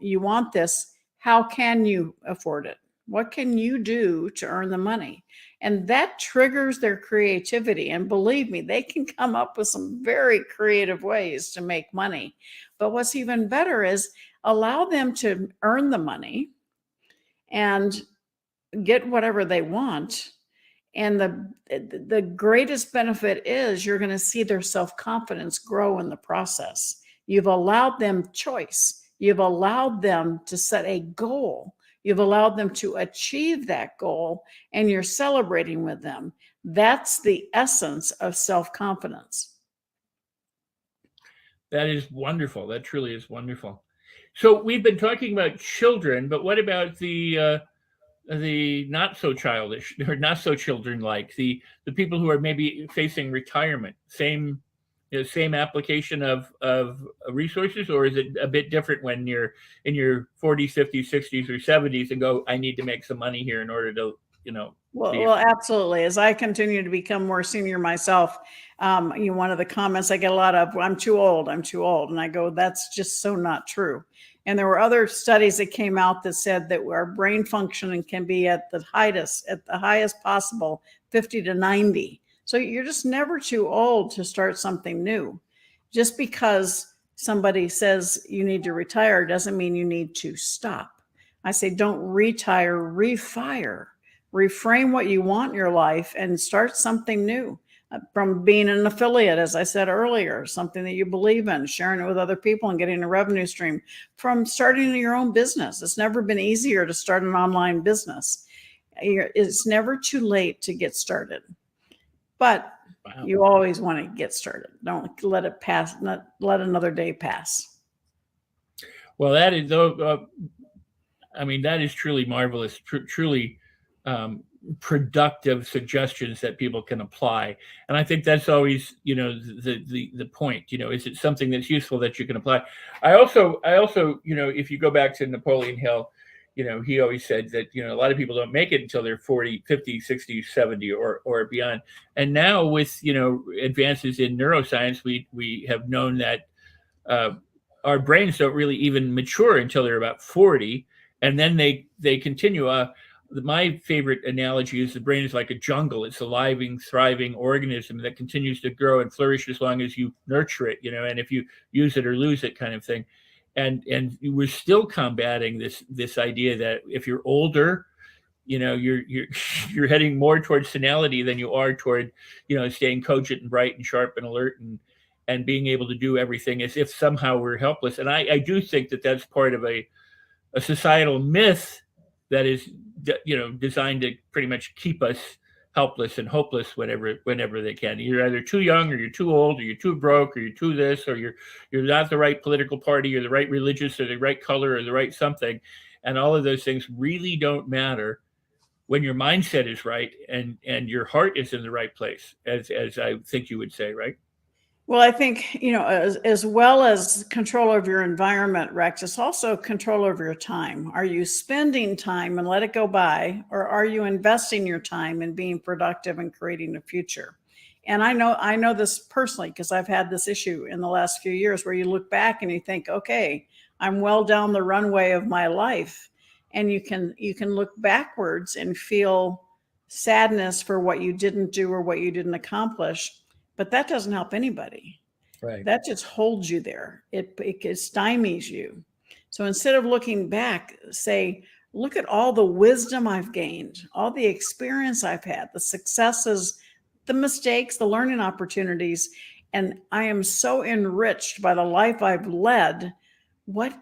you want this. How can you afford it? What can you do to earn the money? And that triggers their creativity. And believe me, they can come up with some very creative ways to make money. But what's even better is allow them to earn the money and get whatever they want. And the greatest benefit is you're going to see their self-confidence grow in the process. You've allowed them choice. You've allowed them to set a goal. You've allowed them to achieve that goal, and you're celebrating with them. That's the essence of self-confidence. That is wonderful. That truly is wonderful. So we've been talking about children, but what about the not so childish or not so children-like, the people who are maybe facing retirement? Same same application of resources, or is it a bit different when you're in your 40s, 50s, 60s, or 70s and go, I need to make some money here in order to, Well, absolutely. As I continue to become more senior myself, one of the comments I get a lot of, I'm too old. And I go, that's just so not true. And there were other studies that came out that said that our brain functioning can be at the highest possible 50 to 90. So you're just never too old to start something new. Just because somebody says you need to retire doesn't mean you need to stop. I say, don't retire, refire. Reframe what you want in your life and start something new. From being an affiliate, as I said earlier, something that you believe in, sharing it with other people and getting a revenue stream, from starting your own business. It's never been easier to start an online business. It's never too late to get started, but you always want to get started. Don't let it pass, not let another day pass. Well, that is, that is truly marvelous, truly productive suggestions that people can apply. And I think that's always, the point, is it something that's useful that you can apply? I also, if you go back to Napoleon Hill, he always said that, a lot of people don't make it until they're 40, 50, 60, 70 or beyond. And now with, advances in neuroscience, we have known that our brains don't really even mature until they're about 40. And then they continue. My favorite analogy is the brain is like a jungle. It's a living, thriving organism that continues to grow and flourish as long as you nurture it, and if you use it or lose it kind of thing. And we're still combating this idea that if you're older, you're heading more towards senility than you are toward, staying cogent and bright and sharp and alert and being able to do everything as if somehow we're helpless. And I do think that that's part of a societal myth that is, designed to pretty much keep us helpless and hopeless whenever they can. You're either too young, or you're too old, or you're too broke, or you're too this, or you're not the right political party, or the right religious, or the right color, or the right something. And all of those things really don't matter when your mindset is right and your heart is in the right place, as I think you would say, right? Well, I think, as well as control over your environment, Rex, it's also control over your time. Are you spending time and let it go by, or are you investing your time in being productive and creating a future? And I know this personally, because I've had this issue in the last few years where you look back and you think, okay, I'm well down the runway of my life. And you can look backwards and feel sadness for what you didn't do or what you didn't accomplish. But that doesn't help anybody. Right. That just holds you there. It stymies you. So instead of looking back, say, look at all the wisdom I've gained, all the experience I've had, the successes, the mistakes, the learning opportunities. And I am so enriched by the life I've led. What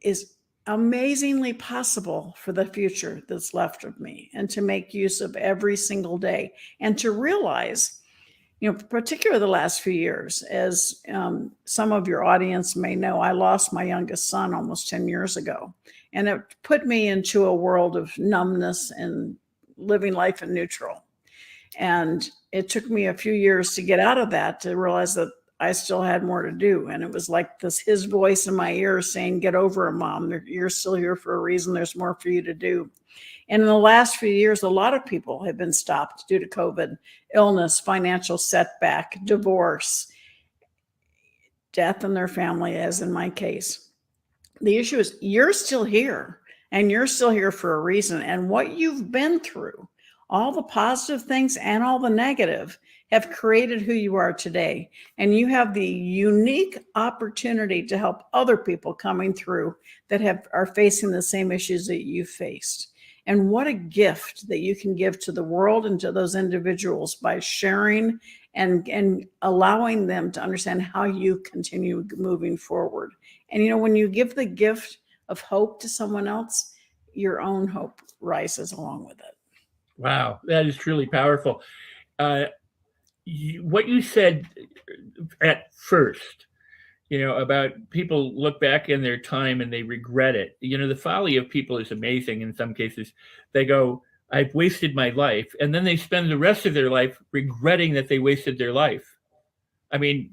is amazingly possible for the future that's left of me, and to make use of every single day, and to realize, particularly the last few years, as some of your audience may know, I lost my youngest son almost 10 years ago. And it put me into a world of numbness and living life in neutral. And it took me a few years to get out of that, to realize that I still had more to do. And it was like his voice in my ear saying, get over it, Mom. You're still here for a reason. There's more for you to do. And in the last few years, a lot of people have been stopped due to COVID, illness, financial setback, divorce, death in their family, as in my case. The issue is you're still here, and you're still here for a reason. And what you've been through, all the positive things and all the negative, have created who you are today. And you have the unique opportunity to help other people coming through that are facing the same issues that you faced. And what a gift that you can give to the world and to those individuals by sharing and allowing them to understand how you continue moving forward. And, when you give the gift of hope to someone else, your own hope rises along with it. Wow, that is truly powerful. What you said at first, about people look back in their time and they regret it. The folly of people is amazing. In some cases, they go, I've wasted my life. And then they spend the rest of their life regretting that they wasted their life. I mean,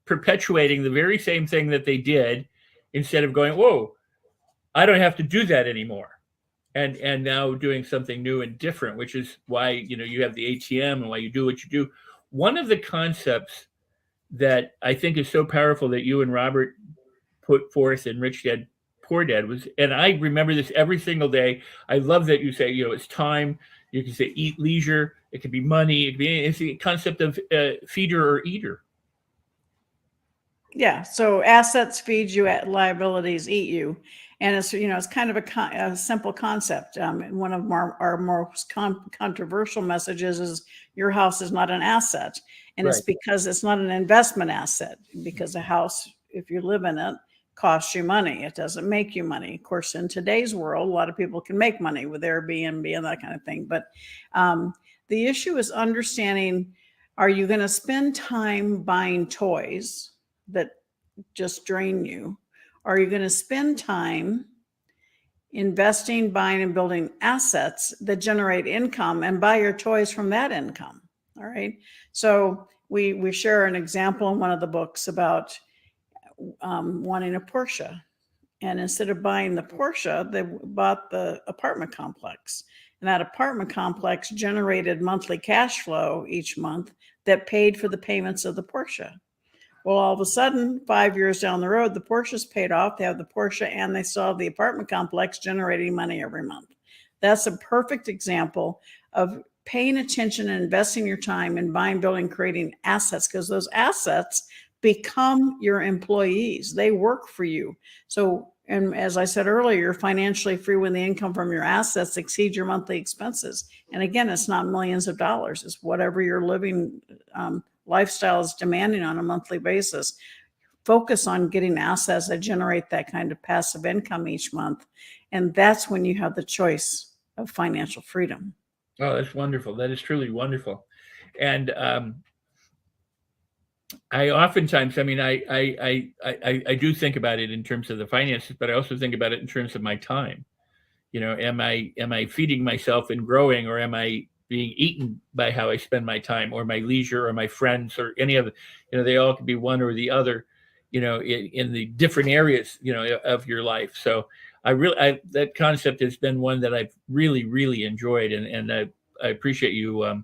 perpetuating the very same thing that they did instead of going, whoa, I don't have to do that anymore. And now doing something new and different, which is why, you have the ATM and why you do what you do. One of the concepts that I think is so powerful that you and Robert put forth in Rich Dad, Poor Dad was, and I remember this every single day. I love that you say, it's time. You can say eat leisure. It could be money. It's the concept of feeder or eater. Yeah. So assets feed you, liabilities eat you. And it's kind of a simple concept. One of our most controversial messages is your house is not an asset. And It's because it's not an investment asset, because a house, if you live in it, costs you money. It doesn't make you money. Of course, in today's world, a lot of people can make money with Airbnb and that kind of thing. But the issue is understanding, are you going to spend time buying toys that just drain you? Are you going to spend time investing, buying, and building assets that generate income and buy your toys from that income? All right. So we share an example in one of the books about wanting a Porsche. And instead of buying the Porsche, they bought the apartment complex. And that apartment complex generated monthly cash flow each month that paid for the payments of the Porsche. Well, all of a sudden, 5 years down the road, the Porsche's paid off. They have the Porsche and they still have the apartment complex generating money every month. That's a perfect example of paying attention and investing your time in buying, building, creating assets, because those assets become your employees. They work for you. So, and as I said earlier, you're financially free when the income from your assets exceeds your monthly expenses. And again, it's not millions of dollars. It's whatever your living lifestyle is demanding on a monthly basis. Focus on getting assets that generate that kind of passive income each month. And that's when you have the choice of financial freedom. Oh, that's wonderful. That is truly wonderful. And I oftentimes, I do think about it in terms of the finances, but I also think about it in terms of my time. Am I feeding myself and growing, or am I being eaten by how I spend my time, or my leisure, or my friends, or any of it? They all could be one or the other, in the different areas, of your life. So that concept has been one that I've really, really enjoyed. And I appreciate you.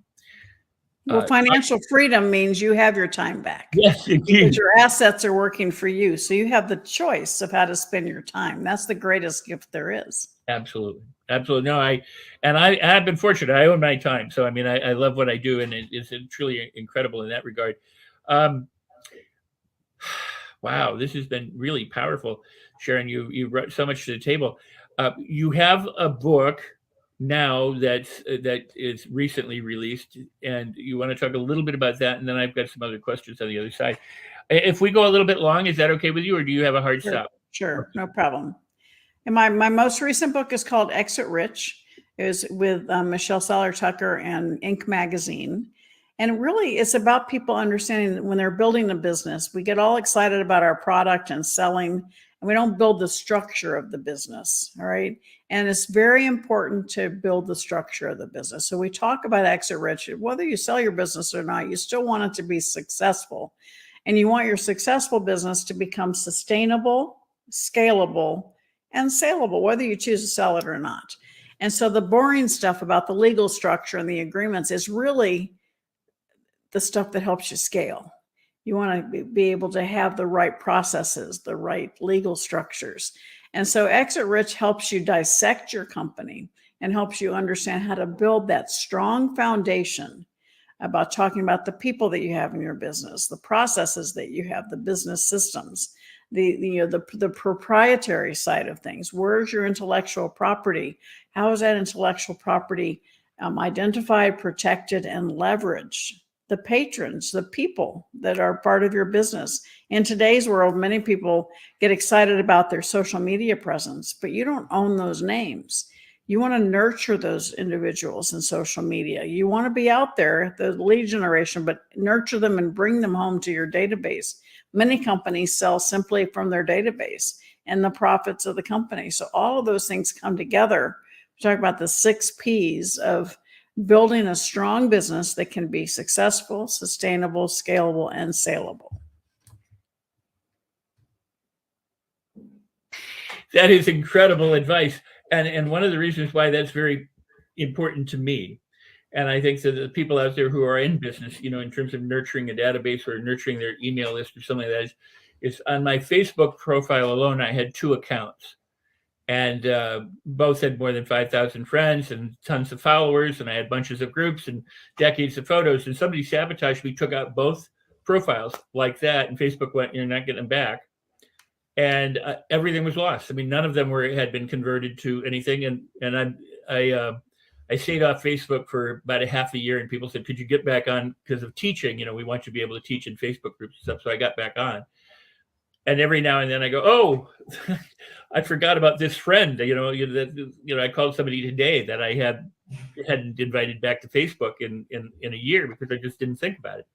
Well, financial freedom means you have your time back. Yes, indeed. Because your assets are working for you. So you have the choice of how to spend your time. That's the greatest gift there is. Absolutely. Absolutely. No, I have been fortunate. I own my time. So, I love what I do, and it's truly incredible in that regard. Wow, this has been really powerful, Sharon. You brought so much to the table. You have a book now that is recently released, and you want to talk a little bit about that, and then I've got some other questions on the other side. If we go a little bit long, is that okay with you, or do you have a hard stop? Sure, no problem. And my most recent book is called Exit Rich. It was with Michelle Saller-Tucker and Inc. magazine. And really, it's about people understanding that when they're building a business, we get all excited about our product and selling, and we don't build the structure of the business, all right? And it's very important to build the structure of the business. So we talk about Exit Rich. Whether you sell your business or not, you still want it to be successful. And you want your successful business to become sustainable, scalable, and saleable, whether you choose to sell it or not. And so the boring stuff about the legal structure and the agreements is really the stuff that helps you scale. You want to be able to have the right processes, the right legal structures. And so Exit Rich helps you dissect your company and helps you understand how to build that strong foundation about talking about the people that you have in your business, the processes that you have, the business systems, the proprietary side of things. Where's your intellectual property? How is that intellectual property identified, protected, and leveraged? The patrons, the people that are part of your business. In today's world, many people get excited about their social media presence, but you don't own those names. You want to nurture those individuals in social media. You want to be out there, the lead generation, but nurture them and bring them home to your database. Many companies sell simply from their database and the profits of the company. So all of those things come together. We talk about the 6 Ps of building a strong business that can be successful, sustainable, scalable, and saleable. That is incredible advice. And one of the reasons why that's very important to me, and I think that the people out there who are in business, in terms of nurturing a database or nurturing their email list or something like that, is on my Facebook profile alone, I had 2 accounts. And both had more than 5,000 friends and tons of followers. And I had bunches of groups and decades of photos. And somebody sabotaged me, took out both profiles like that. And Facebook went, "You're not getting them back." And everything was lost. I mean, none of them had been converted to anything. And I stayed off Facebook for about a half a year. And people said, "Could you get back on because of teaching? We want you to be able to teach in Facebook groups and stuff." So I got back on. And every now and then I go, "Oh, I forgot about this friend." I called somebody today that I hadn't invited back to Facebook in a year because I just didn't think about it.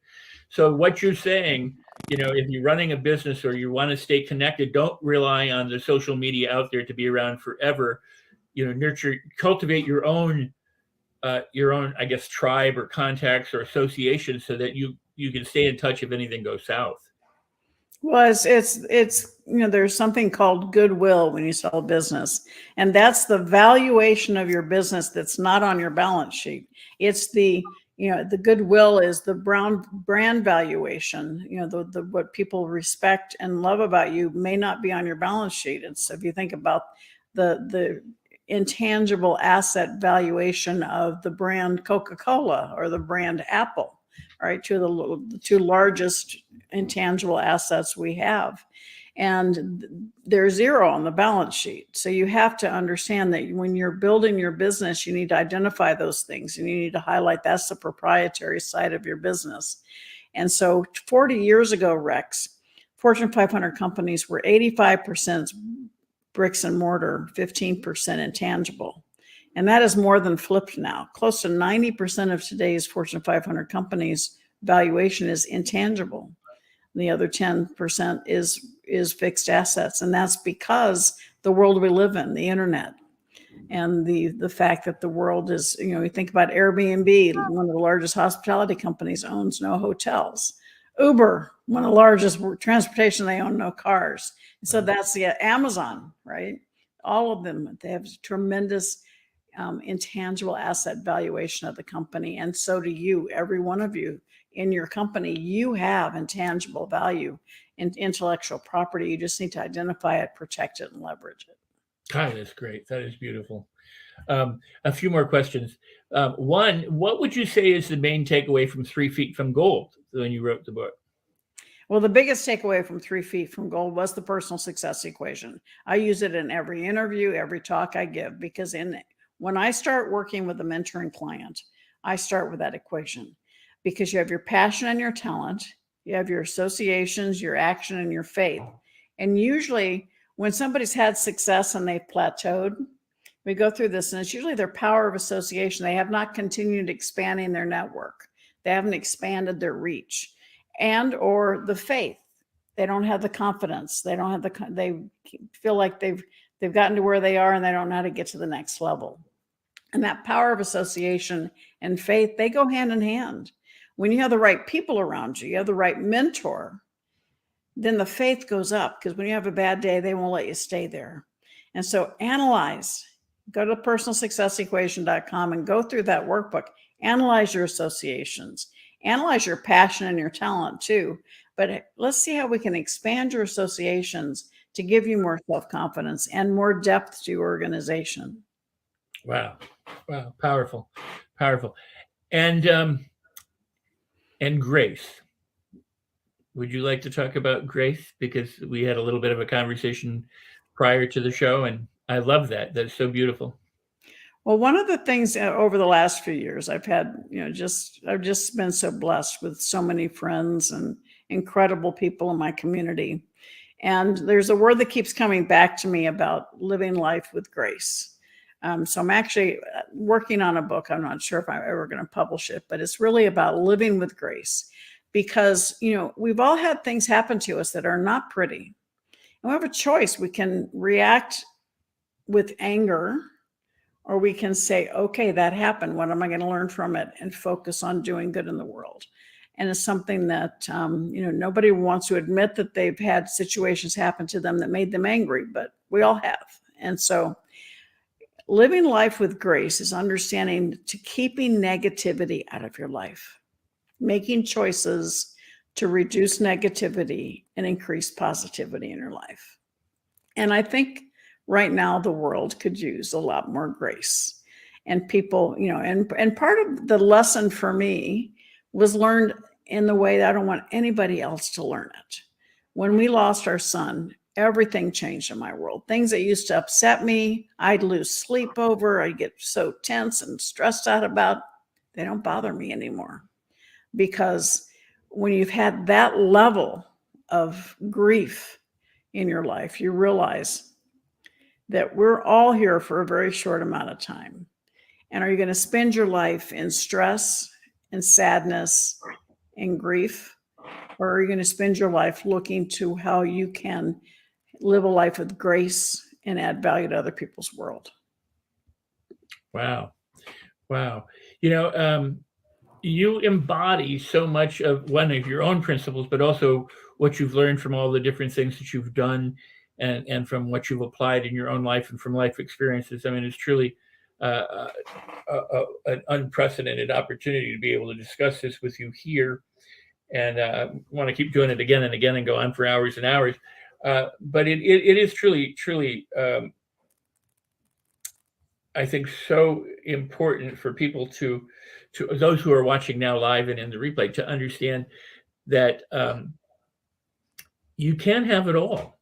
So what you're saying, if you're running a business or you want to stay connected, don't rely on the social media out there to be around forever. Cultivate your own, I guess, tribe or contacts or associations so that you can stay in touch if anything goes south. Well, it's there's something called goodwill when you sell a business, and that's the valuation of your business that's not on your balance sheet. It's the goodwill is the brand valuation. The what people respect and love about you may not be on your balance sheet. It's, if you think about the intangible asset valuation of the brand Coca-Cola or the brand Apple, right? The 2 largest intangible assets we have, and they're 0 on the balance sheet. So you have to understand that when you're building your business, you need to identify those things and you need to highlight that's the proprietary side of your business. And so 40 years ago, Rex, Fortune 500 companies were 85% bricks and mortar, 15% intangible. And that is more than flipped now. Close to 90% of today's Fortune 500 companies' valuation is intangible. The other 10% is fixed assets. And that's because the world we live in, the internet, and the fact that the world is, you think about Airbnb, one of the largest hospitality companies, owns no hotels. Uber, one of the largest transportation, they own no cars. And so that's the Amazon, right? All of them, they have tremendous intangible asset valuation of the company. And so do you, every one of you in your company, you have intangible value and intellectual property. You just need to identify it, protect it, and leverage it. God, that's great. That is beautiful. A few more questions. One, what would you say is the main takeaway from 3 Feet from Gold when you wrote the book? Well, the biggest takeaway from 3 Feet from Gold was the personal success equation. I use it in every interview, every talk I give, because when I start working with a mentoring client, I start with that equation, because you have your passion and your talent, you have your associations, your action, and your faith. And usually when somebody's had success and they've plateaued, we go through this, and it's usually their power of association. They have not continued expanding their network. They haven't expanded their reach, and or the faith. They don't have the confidence. They don't have they feel like they've gotten to where they are and they don't know how to get to the next level. And that power of association and faith, they go hand in hand. When you have the right people around you, you have the right mentor, then the faith goes up, because when you have a bad day, they won't let you stay there. And so analyze, go to personalsuccessequation.com and go through that workbook. Analyze your associations, analyze your passion and your talent too. But let's see how we can expand your associations to give you more self-confidence and more depth to your organization. Wow. Powerful. And grace. Would you like to talk about grace? Because we had a little bit of a conversation prior to the show, and I love that. That's so beautiful. Well, one of the things over the last few years, I've had, I've just been so blessed with so many friends and incredible people in my community. And there's a word that keeps coming back to me about living life with grace. So I'm actually working on a book. I'm not sure if I'm ever going to publish it, but it's really about living with grace, because, we've all had things happen to us that are not pretty. And we have a choice. We can react with anger, or we can say, okay, that happened. What am I going to learn from it? And focus on doing good in the world. And it's something that, nobody wants to admit that they've had situations happen to them that made them angry, but we all have. And so living life with grace is understanding to keeping negativity out of your life, making choices to reduce negativity and increase positivity in your life. And I think right now the world could use a lot more grace. And people, and part of the lesson for me was learned in the way that I don't want anybody else to learn it. When we lost our son, everything changed in my world. Things that used to upset me, I'd lose sleep over, I'd get so tense and stressed out about, they don't bother me anymore. Because when you've had that level of grief in your life, you realize that we're all here for a very short amount of time. And are you going to spend your life in stress and sadness and grief? Or are you going to spend your life looking to how you can live a life with grace and add value to other people's world? Wow. You embody so much of one of your own principles, but also what you've learned from all the different things that you've done and from what you've applied in your own life and from life experiences. I mean, it's truly an unprecedented opportunity to be able to discuss this with you here. And want to keep doing it again and again and go on for hours and hours. But it is truly, I think, so important for people to those who are watching now live and in the replay to understand that you can have it all.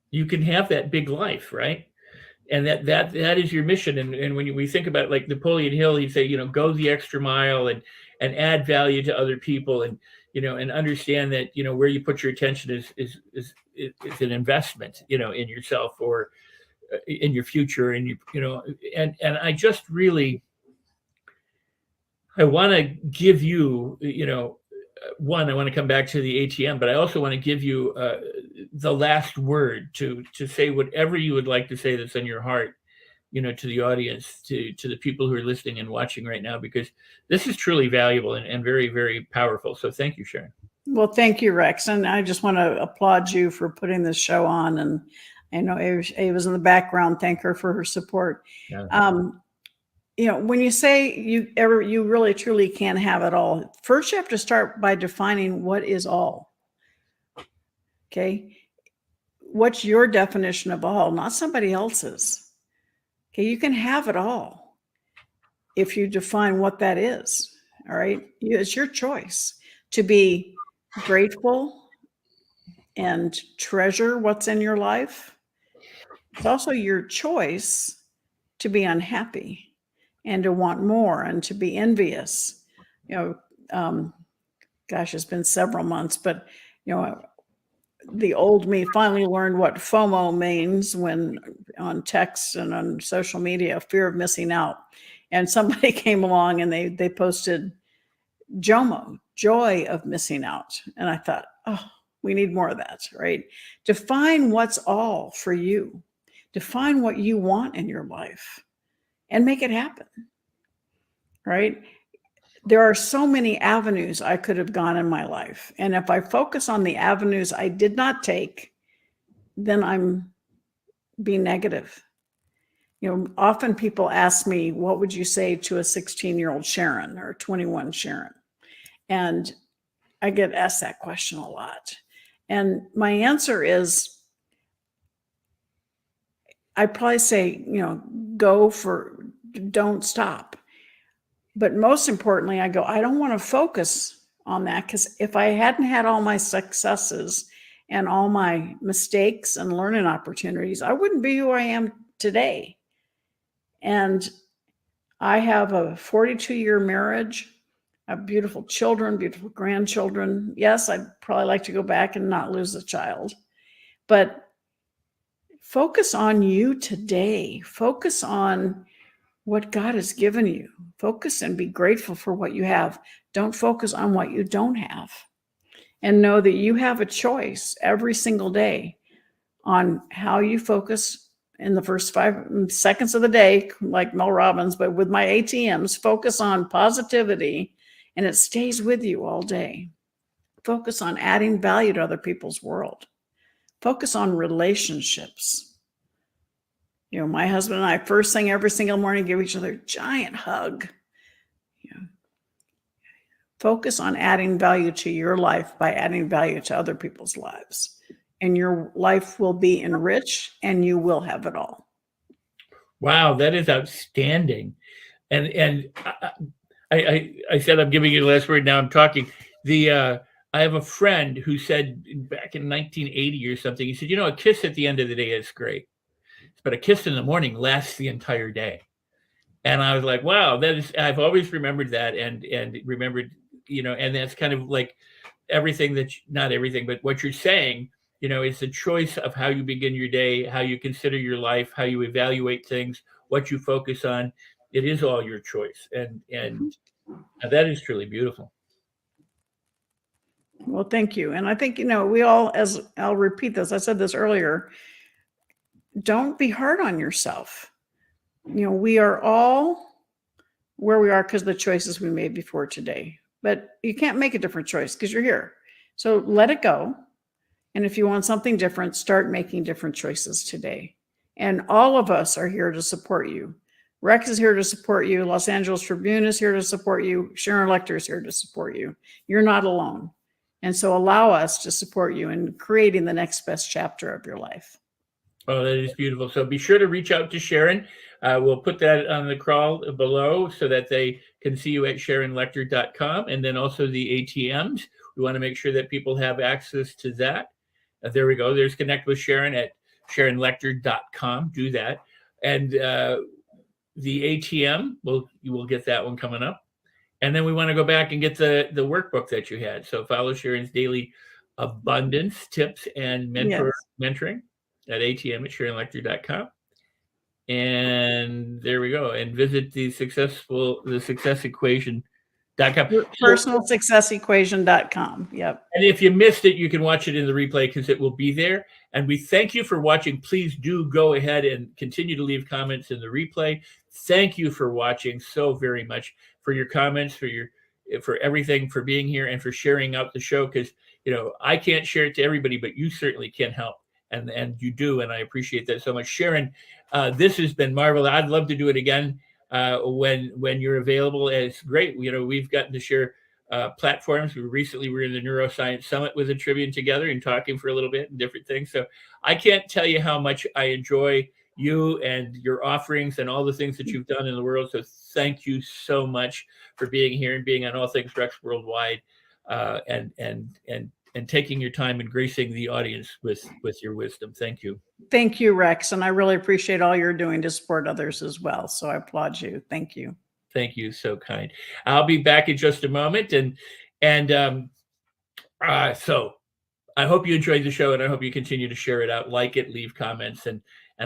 You can have that big life, right? And that is your mission. And when we think about, like, Napoleon Hill, he'd say, go the extra mile and add value to other people, and and understand that where you put your attention is an investment in yourself or in your future, and and I just really, I want to give you one, I want to come back to the ATM, but I also want to give you the last word to say whatever you would like to say that's on your heart, to the audience, to the people who are listening and watching right now, because this is truly valuable and very, very powerful. So thank you, Sharon. Well, thank you, Rex. And I just want to applaud you for putting this show on. And I know Ava was in the background. Thank her for her support. Yeah. When you say you really truly can have it all, first you have to start by defining what is all. Okay. What's your definition of all, not somebody else's. Okay. You can have it all if you define what that is. All right. It's your choice to be grateful and treasure what's in your life. It's also your choice to be unhappy and to want more and to be envious. It's been several months, but the old me finally learned what FOMO means when on text and on social media, fear of missing out. And somebody came along and they posted JOMO, joy of missing out. And I thought, we need more of that, right? Define what's all for you. Define what you want in your life and make it happen, right? There are so many avenues I could have gone in my life. And if I focus on the avenues I did not take, then I'm being negative. Often people ask me, what would you say to a 16-year-old Sharon or 21 Sharon? And I get asked that question a lot. And my answer is, I probably say, don't stop. But most importantly, I go, I don't want to focus on that, because if I hadn't had all my successes and all my mistakes and learning opportunities, I wouldn't be who I am today. And I have a 42-year marriage. I have beautiful children, beautiful grandchildren. Yes, I'd probably like to go back and not lose a child. But focus on you today. Focus on what God has given you. Focus and be grateful for what you have. Don't focus on what you don't have. And know that you have a choice every single day on how you focus in the first 5 seconds of the day, like Mel Robbins, but with my ATMs, focus on positivity, and it stays with you all day. Focus on adding value to other people's world. Focus on relationships. You know, my husband and I, first thing every single morning, give each other a giant hug. You know, focus on adding value to your life by adding value to other people's lives. And your life will be enriched and you will have it all. Wow, that is outstanding. And I said I'm giving you the last word. Now I'm talking. I have a friend who said back in 1980 or something, he said, you know, a kiss at the end of the day is great, but a kiss in the morning lasts the entire day. And I was like, wow, I've always remembered that and remembered, you know, and that's kind of like everything not everything, but what you're saying, you know, it's a choice of how you begin your day, how you consider your life, how you evaluate things, what you focus on. It is all your choice. And that is truly beautiful. Well, thank you. And I think, you know, we all, as I'll repeat this, I said this earlier, don't be hard on yourself. You know, we are all where we are because of the choices we made before today, but you can't make a different choice because you're here. So let it go. And if you want something different, start making different choices today. And all of us are here to support you. Rex is here to support you. Los Angeles Tribune is here to support you. Sharon Lechter is here to support you. You're not alone. And so allow us to support you in creating the next best chapter of your life. Oh, that is beautiful. So be sure to reach out to Sharon. We'll put that on the crawl below so that they can see you at SharonLechter.com, and then also the ATMs. We want to make sure that people have access to that. There we go. There's Connect with Sharon at SharonLechter.com. Do that. And the ATM, you will get that one coming up. And then we want to go back and get the workbook that you had. So follow Sharon's daily abundance tips and mentoring at ATM at SharonLechter.com. And there we go. And visit the successequation.com. Personalsuccessequation.com. Yep. And if you missed it, you can watch it in the replay because it will be there. And we thank you for watching. Please do go ahead and continue to leave comments in the replay. Thank you for watching so very much, for your comments, for everything, for being here, and for sharing out the show. Because, you know, I can't share it to everybody, but you certainly can help. And you do. And I appreciate that so much. Sharon, this has been marvelous. I'd love to do it again when you're available. It's great. You know, we've gotten to share platforms. We recently were in the Neuroscience Summit with the Tribune together and talking for a little bit and different things. So I can't tell you how much I enjoy you and your offerings and all the things that you've done in the world. So thank you so much for being here and being on All Things Rex Worldwide, and taking your time and gracing the audience with your wisdom. Thank you. Thank you, Rex. And I really appreciate all you're doing to support others as well. So I applaud you. Thank you. Thank you. So kind. I'll be back in just a moment. So I hope you enjoyed the show, and I hope you continue to share it out, like it, leave comments, and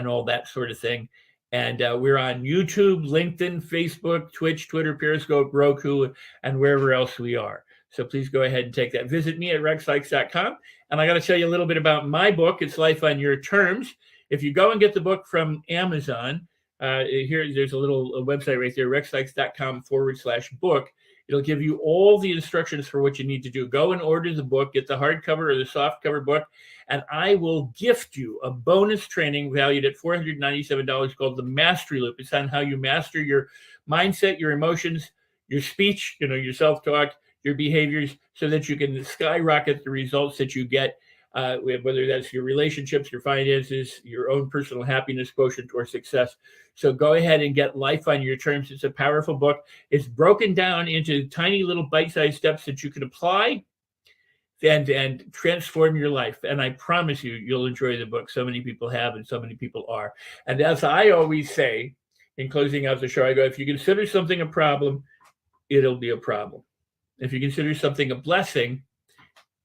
all that sort of thing. And we're on YouTube, LinkedIn, Facebook, Twitch, Twitter, Periscope, Roku, and wherever else we are. So please go ahead and take that. Visit me at rexsikes.com. And I got to tell you a little bit about my book. It's Life on Your Terms. If you go and get the book from Amazon, there's a little website right there, rexsikes.com/book. It'll give you all the instructions for what you need to do. Go and order the book, get the hardcover or the softcover book, and I will gift you a bonus training valued at $497 called The Mastery Loop. It's on how you master your mindset, your emotions, your speech, your self-talk, your behaviors, so that you can skyrocket the results that you get, whether that's your relationships, your finances, your own personal happiness quotient, or success. So go ahead and get Life on Your Terms. It's a powerful book. It's broken down into tiny little bite-sized steps that you can apply and transform your life. And I promise you, you'll enjoy the book. So many people have, and so many people are. And as I always say, in closing out the show, I go, if you consider something a problem, it'll be a problem. If you consider something a blessing,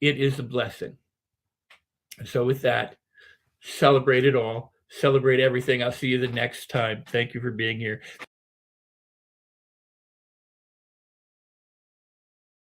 it is a blessing. So with that, celebrate it all. Celebrate everything. I'll see you the next time. Thank you for being here.